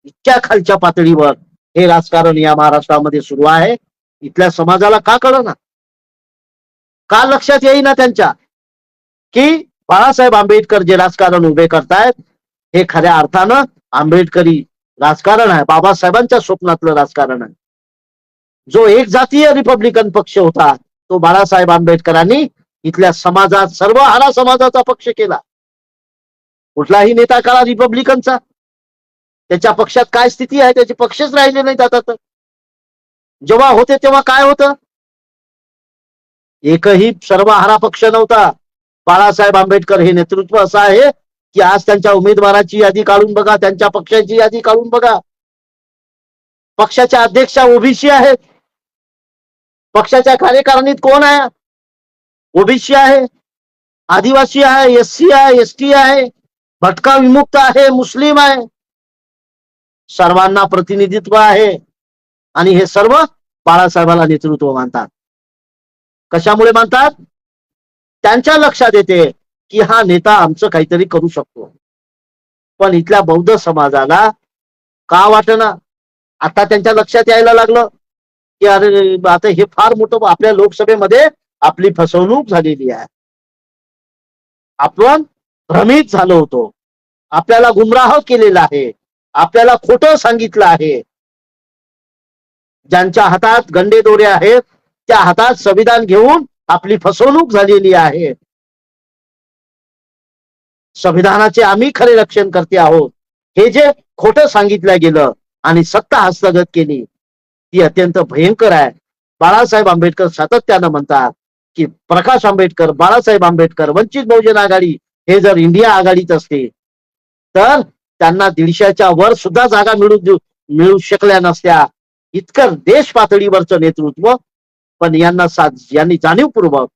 इतक्या खालच्या पातळीवर हे राजकारण या महाराष्ट्रामध्ये सुरू आहे. इथल्या समाजाला का कळना, का लक्षात येईना त्यांच्या, की बाळासाहेब आंबेडकर जे राजकारण उभे करतायत हे खऱ्या अर्थानं आंबेडकरी राजकारण आहे, बाबासाहेबांच्या स्वप्नातलं राजकारण आहे. जो एक जातीय रिपब्लिकन पक्ष होता तो बाळासाहेब आंबेडकरांनी इथल्या समाजात, सर्व हारा समाजाचा पक्ष केला. कुठलाही नेता काळा रिपब्लिकनचा, त्याच्या पक्षात काय स्थिती आहे, त्याचे पक्षच राहिले नाहीत आता. तर जेव्हा होते तेव्हा काय होतं, एकही सर्वहारा पक्ष नव्हता. बाळासाहेब आंबेडकर हे नेतृत्व असं आहे की आज त्यांच्या उमेदवाराची यादी काढून बघा, त्यांच्या पक्षाची यादी काढून बघा, पक्षाच्या अध्यक्षा ओबीसी आहेत, पक्षाच्या कार्यकारिणीत कोण आहे, ओबीसी आहे, आदिवासी आहे, SC आहे, ST आहे, भटका विमुक्त आहे, मुस्लिम आहे, सर्वांना प्रतिनिधित्व आहे. आणि हे सर्व बाळासाहेबांना नेतृत्व मानतात. कशामुळे मानतात? त्यांच्या लक्षात येते की हा नेता आमचं काहीतरी करू शकतो. पण इथल्या बौद्ध समाजाला का वाटना, आता त्यांच्या लक्षात यायला लागलं की अरे आता हे फार मोठं, आपल्या लोकसभेमध्ये आपली फसवणूक झालेली आहे, आपण भ्रमित झालो होतो, आपल्याला गुमराह केलेला आहे, आपल्याला खोटं सांगितलं आहे. ज्यांच्या हातात गंडे दोरे आहेत त्या हातात संविधान घेऊन आपली फसवणूक झालेली आहे. संविधानाचे आम्ही खरे रक्षण करते आहोत हे जे खोटं सांगितलं गेलं आणि सत्ता हस्तगत केली ती अत्यंत भयंकर आहे. बाळासाहेब आंबेडकर सातत्यानं म्हणतात की प्रकाश आंबेडकर, बाळासाहेब आंबेडकर, वंचित बहुजन आघाडी हे जर इंडिया आघाडीत असते तर त्यांना 150च्या वर सुद्धा जागा मिळू शकल्या नसत्या. इतकं देश पातळीवरचं नेतृत्व. पण यांनी जाणीवपूर्वक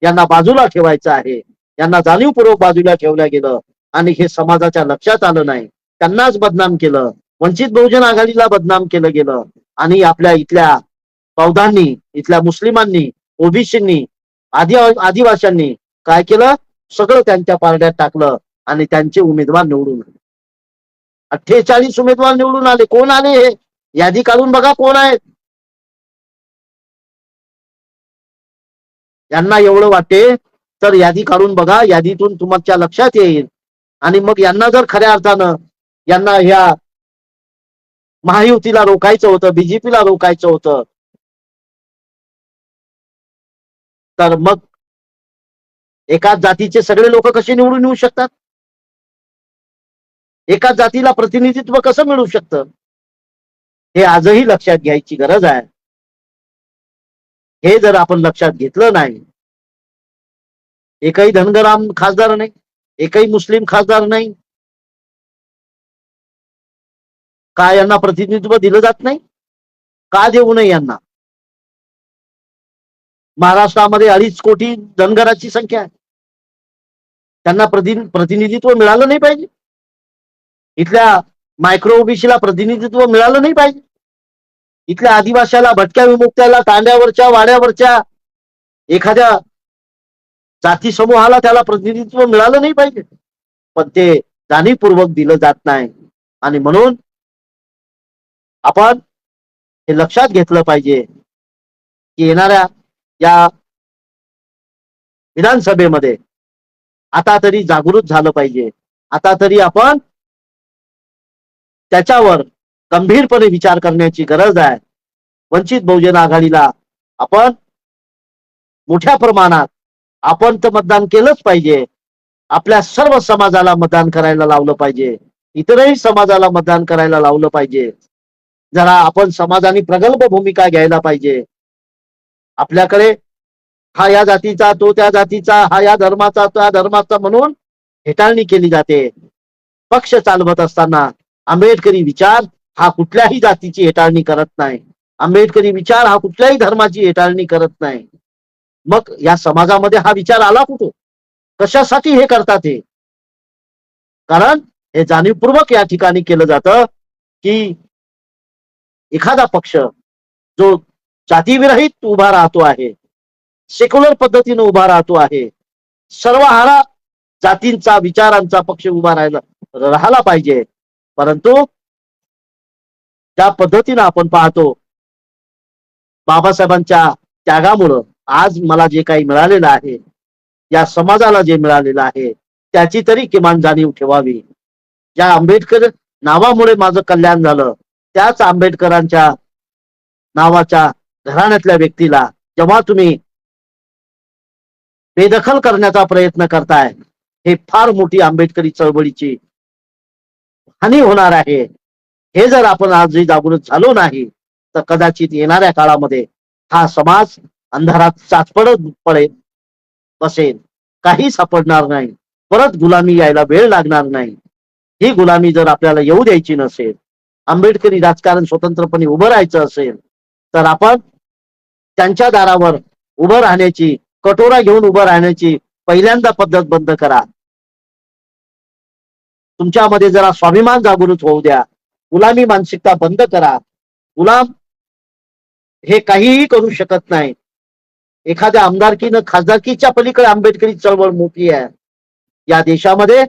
यांना बाजूला ठेवायचं आहे, यांना जाणीवपूर्वक बाजूला ठेवलं गेलं आणि हे समाजाच्या लक्षात आलं नाही. त्यांनाच बदनाम केलं, वंचित बहुजन आघाडीला बदनाम केलं गेलं आणि आपल्या इथल्या बौद्धांनी, इथल्या मुस्लिमांनी, ओबीसींनी, आदिवासींनी काय केलं, सगळं त्यांच्या पारड्यात टाकलं आणि त्यांचे उमेदवार निवडून आले. 48 उमेदवार निवडून आले. कोण आले हे यादी काढून बघा कोण आहेत. यांना एवढं वाटते तर यादी काढून बघा, यादीतून तुमच्या लक्षात येईल. आणि मग यांना जर खऱ्या अर्थानं यांना ह्या महायुतीला रोखायचं होतं, बीजेपीला रोखायचं होतं, तर मग एकाच जातीचे सगळे लोक कसे निवडून येऊ शकतात? एकाच जातीला प्रतिनिधित्व कसं मिळू शकतं? हे आजही लक्षात घ्यायची गरज आहे. हे जर आपण लक्षात घेतलं नाही, एकही धनगराम खासदार नाही, एकही मुस्लिम खासदार नाही, का यांना प्रतिनिधित्व दिलं जात नाही? का देऊ नये यांना? महाराष्ट्रामध्ये 2.5 कोटी धनगराची संख्या आहे. त्यांना प्रतिनिधित्व मिळालं नाही पाहिजे? इथल्या मायक्रो ओबीसीला प्रतिनिधित्व मिळालं नाही पाहिजे? इथल्या आदिवाशाला, भटक्या विमुक्त्याला, तांड्यावरच्या वाड्यावरच्या एखाद्या जाती समूहाला त्याला प्रतिनिधित्व मिळालं नाही पाहिजे? पण ते जाणीवपूर्वक दिलं जात नाही. आणि म्हणून आपण हे लक्षात घेतलं पाहिजे की येणाऱ्या या विधानसभेमध्ये आता तरी जागृत झालं पाहिजे. आता तरी आपण त्याच्यावर गंभीरपणे विचार करण्याची गरज आहे. वंचित बहुजन आघाडीला आपण मोठ्या प्रमाणात आपण तर मतदान केलंच पाहिजे. आपल्या सर्व समाजाला मतदान करायला लावलं पाहिजे. इतरही समाजाला मतदान करायला लावलं पाहिजे. जरा आपण समाजाने प्रगल्भ भूमिका घ्यायला पाहिजे. आपल्याकडे हा या जातीचा, तो त्या जातीचा, हा या धर्माचा, तो या धर्माचा म्हणून हेटाळणी केली जाते. पक्ष चालवत असताना आंबेडकरी विचार हा कुठल्याही जातीची हेटाळणी करत नाही. आंबेडकरी विचार हा कुठल्याही धर्माची हेटाळणी करत नाही. मग या समाजामध्ये हा विचार आला कुठे? कशासाठी हे करतात हे? कारण हे जाणीवपूर्वक या ठिकाणी केलं जातं की एखादा पक्ष जो जातीविरहित उभा राहतो आहे, सेक्युलर पद्धतीने उभा राहतो आहे, सर्वहारा जातींचा, विचारांचा पक्ष उभा राहायला पाहिजे. परंतु त्या पद्धतीनं आपण पाहतो बाबासाहेबांच्या त्यागामुळं आज मला जे काही मिळालेलं आहे, या समाजाला जे मिळालेलं आहे, त्याची तरी किमान जाणीव ठेवावी. ज्या आंबेडकर नावामुळे माझं कल्याण झालं, त्याच आंबेडकरांच्या नावाच्या घराण्यातल्या व्यक्तीला जेव्हा तुम्ही बेदखल करण्याचा प्रयत्न करताय, हे फार मोठी आंबेडकरी चळवळीची हानी होणार आहे. हे जर आपण आजही जागृत झालो नाही तर कदाचित येणाऱ्या काळामध्ये हा समाज अंधारात चाचपडत पडेल बसेल. काही सापडणार नाही. परत गुलामी यायला वेळ लागणार नाही. ही गुलामी जर आपल्याला येऊ द्यायची नसेल, आंबेडकरी राजकारण स्वतंत्रपणे उभं राहायचं असेल, तर आपण त्यांच्या दारावर उभं राहण्याची, कटोरा घेऊन उभं राहण्याची पहिल्यांदा पद्धत बंद करा. तुमच्यामध्ये जरा स्वाभिमान जागृत होऊ द्या. गुलामी मानसिकता बंद करा. गुलाम हे काहीही करू शकत नाही. एखाद्या आमदारकीनं, खासदारकीच्या पलीकडे आंबेडकरी चळवळ मोठी आहे. या देशामध्ये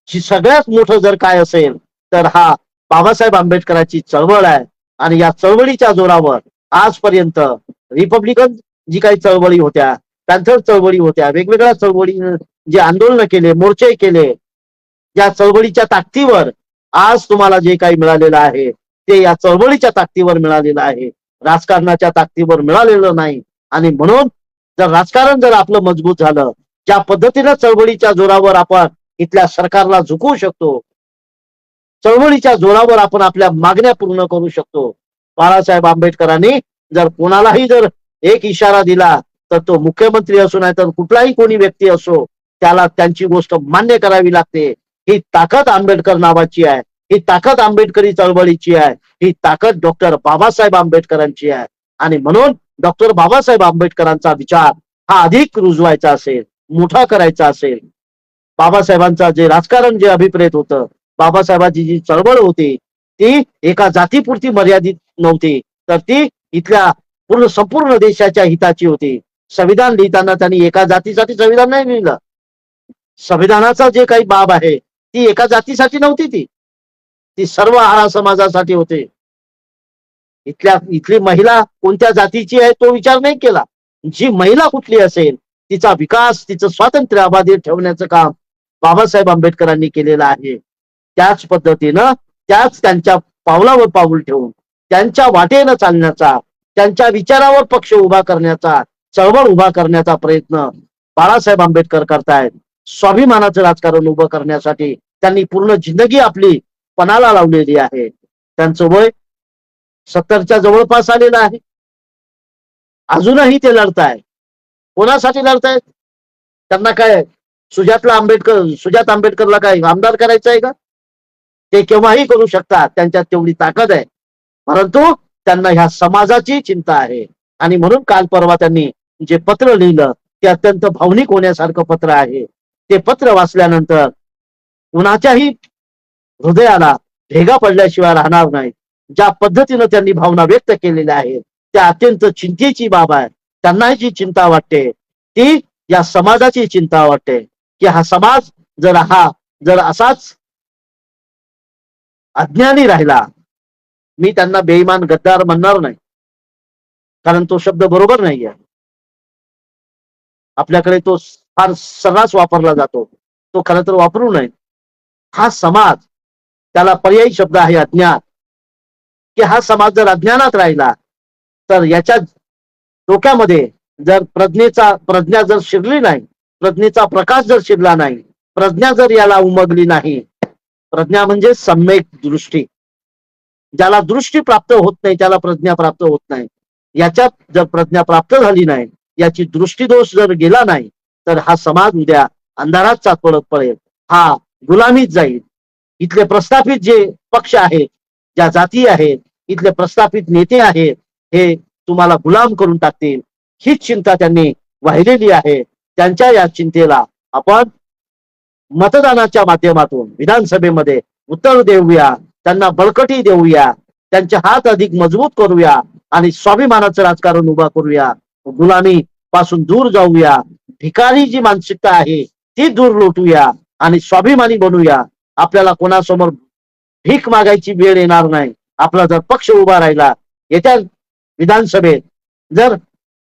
सगळ्यात मोठं जर काय असेल तर हा बाबासाहेब आंबेडकरांची चळवळ आहे. आणि या चळवळीच्या जोरावर आजपर्यंत रिपब्लिकन जी काही चळवळी होत्या, पॅन्थर चळवळी होत्या, वेगवेगळ्या चळवळी जे आंदोलन केले, मोर्चे केले, या चळवळीच्या ताकदीवर आज तुम्हाला जे काही मिळालेलं आहे ते या चळवळीच्या ताकदीवर मिळालेलं आहे, राजकारणाच्या ताकदीवर मिळालेलं नाही. आणि म्हणून जर राजकारण जर आपलं मजबूत झालं, ज्या पद्धतीनं चळवळीच्या जोरावर आपण इथल्या सरकारला झुकवू शकतो, चळवळीच्या जोरावर आपण आपल्या मागण्या पूर्ण करू शकतो. बाळासाहेब आंबेडकरांनी जर कोणालाही जर एक इशारा दिला तर तो मुख्यमंत्री असो नाही तर कुठलाही कोणी व्यक्ती असो, त्याला त्यांची गोष्ट मान्य करावी लागते. ही ताकद आंबेडकर नावाची आहे. ही ताकद आंबेडकरी चळवळीची आहे. ही ताकद डॉक्टर बाबासाहेब आंबेडकरांची आहे. आणि म्हणून डॉक्टर बाबासाहेब आंबेडकरांचा विचार हा अधिक रुजवायचा असेल, मोठा करायचा असेल, बाबासाहेबांचा जे राजकारण जे अभिप्रेत होतं, बाबासाहेबांची जी चळवळ होती ती एका जातीपुरती मर्यादित नव्हती, तर ती इथल्या संपूर्ण देशाच्या हिताची होती. संविधान लिहिताना त्यांनी एका जातीसाठी संविधान नाही लिहिलं. संविधानाचा जे काही बाब आहे ती एका जातीसाठी नव्हती, ती सर्व आरा समाजासाठी होते. इथली महिला कोणत्या जातीची आहे तो विचार नाही केला. जी महिला कुठली असेल तिचा विकास, तिचं स्वातंत्र्य अबाधित ठेवण्याचं काम बाबासाहेब आंबेडकरांनी केलेलं आहे. त्याच पद्धतीनं त्यांच्या पावलावर पाऊल ठेवून त्यांच्या वाटेनं चालण्याचा, त्यांच्या विचारावर पक्ष उभा करण्याचा, चळवळ उभा करण्याचा प्रयत्न बाळासाहेब आंबेडकर करतायत. स्वाभिमानाचं राजकारण उभं करण्यासाठी त्यांनी पूर्ण जिंदगी आपली पणाला लावलेली आहे. त्यांचं वय 70च्या जवळपास आलेलं आहे. अजूनही ते लढताय. कोणासाठी लढतायत? त्यांना काय सुजात आंबेडकरला काय आमदार करायचं आहे का? ते केव्हाही करू शकतात, त्यांच्यात तेवढी ताकद आहे. परंतु त्यांना ह्या समाजाची चिंता आहे. आणि म्हणून काल परवा त्यांनी जे पत्र लिहिलं ते अत्यंत भावनिक होण्यासारखं पत्र आहे. ते पत्र वाचल्यानंतर कुणाच्याही हृदयाला भेगा पडल्याशिवाय राहणार नाही. ज्या पद्धतीनं त्यांनी भावना व्यक्त केलेल्या आहेत त्या अत्यंत चिंतेची बाब आहे. त्यांनाही जी चिंता वाटते ती या समाजाची चिंता वाटते की हा समाज जर असाच अज्ञानी राहिला, मी त्यांना बेईमान गद्दार म्हणणार नाही, कारण तो शब्द बरोबर नाही आहे. आपल्याकडे तो फार सर्रास वापरला जातो, तो खरं तर वापरू नये. हा समाज, त्याला पर्यायी शब्द आहे अज्ञात, की हा समाज जर अज्ञानात राहिला तर याच्या डोक्यामध्ये जर प्रज्ञा जर शिरली नाही, प्रज्ञेचा प्रकाश जर शिरला नाही, प्रज्ञा जर याला उमगली नाही, प्रज्ञा म्हणजे सम्यक दृष्टी, ज्याला दृष्टी प्राप्त होत नाही त्याला प्रज्ञा प्राप्त होत नाही. याच्यात जर प्रज्ञा प्राप्त झाली नाही, याची दृष्टीदोष जर गेला नाही तर हा समाज उद्या अंधारात चाचपडत पडेल, हा गुलामीत जाईल. इथले प्रस्थापित जे पक्ष आहेत, ज्या जाती आहेत, इथले प्रस्थापित नेते आहेत, हे तुम्हाला गुलाम करून टाकतील, हीच चिंता त्यांनी वाहिलेली आहे. त्यांच्या या चिंतेला आपण मतदानाच्या माध्यमातून विधानसभेमध्ये उत्तर देऊया, त्यांना बळकटी देऊया, त्यांचे हात अधिक मजबूत करूया आणि स्वाभिमानाचं राजकारण उभा करूया. गुलामी पासून दूर जाऊया, भिकारी जी मानसिकता आहे ती दूर लोटूया आणि स्वाभिमानी बनूया. आपल्याला कोणासमोर भीक मागायची वेळ येणार नाही. आपला जर पक्ष उभा राहिला, येत्या विधानसभेत जर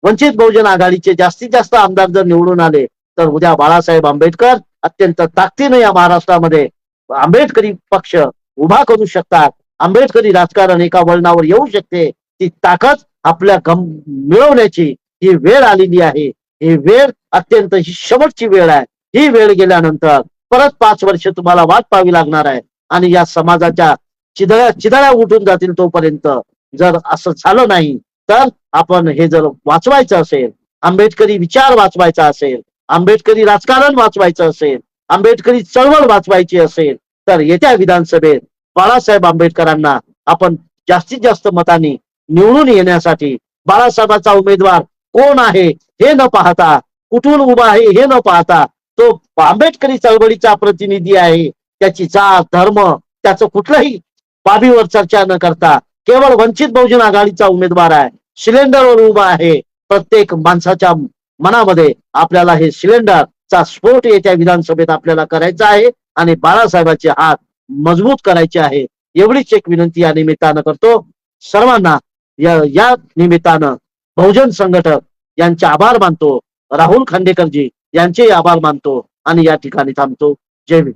वंचित बहुजन आघाडीचे जास्तीत जास्त आमदार जर निवडून आले तर उद्या बाळासाहेब आंबेडकर अत्यंत ताकदीने या महाराष्ट्रामध्ये आंबेडकरी पक्ष उभा करू शकतात. आंबेडकरी राजकारण एका वळणावर येऊ शकते. ती ताकद आपल्या मिळवण्याची ही वेळ आलेली आहे. ही वेळ अत्यंत ही शेवटची वेळ आहे. ही वेळ गेल्यानंतर परत 5 वर्ष तुम्हाला वाट पाहावी लागणार आहे आणि या समाजाच्या चिदळ्या उठून जातील. तोपर्यंत जर असं झालं नाही तर आपण हे जर वाचवायचं असेल, आंबेडकरी विचार वाचवायचा असेल, आंबेडकरी राजकारण वाचवायचं असेल, आंबेडकरी चळवळ वाचवायची असेल तर येत्या विधानसभेत बाळासाहेब आंबेडकरांना आपण जास्तीत जास्त मतांनी निवडून येण्यासाठी, बाळासाहेबांचा उमेदवार कोण आहे हे न पाहता, कुठून उभा आहे हे न पाहता, तो आंबेडकरी चळवळीचा प्रतिनिधी आहे, त्याची जात धर्म त्याचं कुठल्याही बाबीवर चर्चा न करता केवळ वंचित बहुजन आघाडीचा उमेदवार आहे, सिलेंडरवर उभा आहे. प्रत्येक माणसाच्या मनामध्ये आपल्याला हे सिलेंडरचा स्फोट येत्या विधानसभेत आपल्याला करायचा आहे आणि बाळासाहेबांचे हात मजबूत करायचे आहे. एवढीच एक विनंती या निमित्तानं करतो सर्वांना. या निमित्तानं बहुजन संघटक यांचे आभार मानतो, राहुल खांडेकरजी यांचे आभार मानतो आणि या ठिकाणी थांबतो. जय भीम.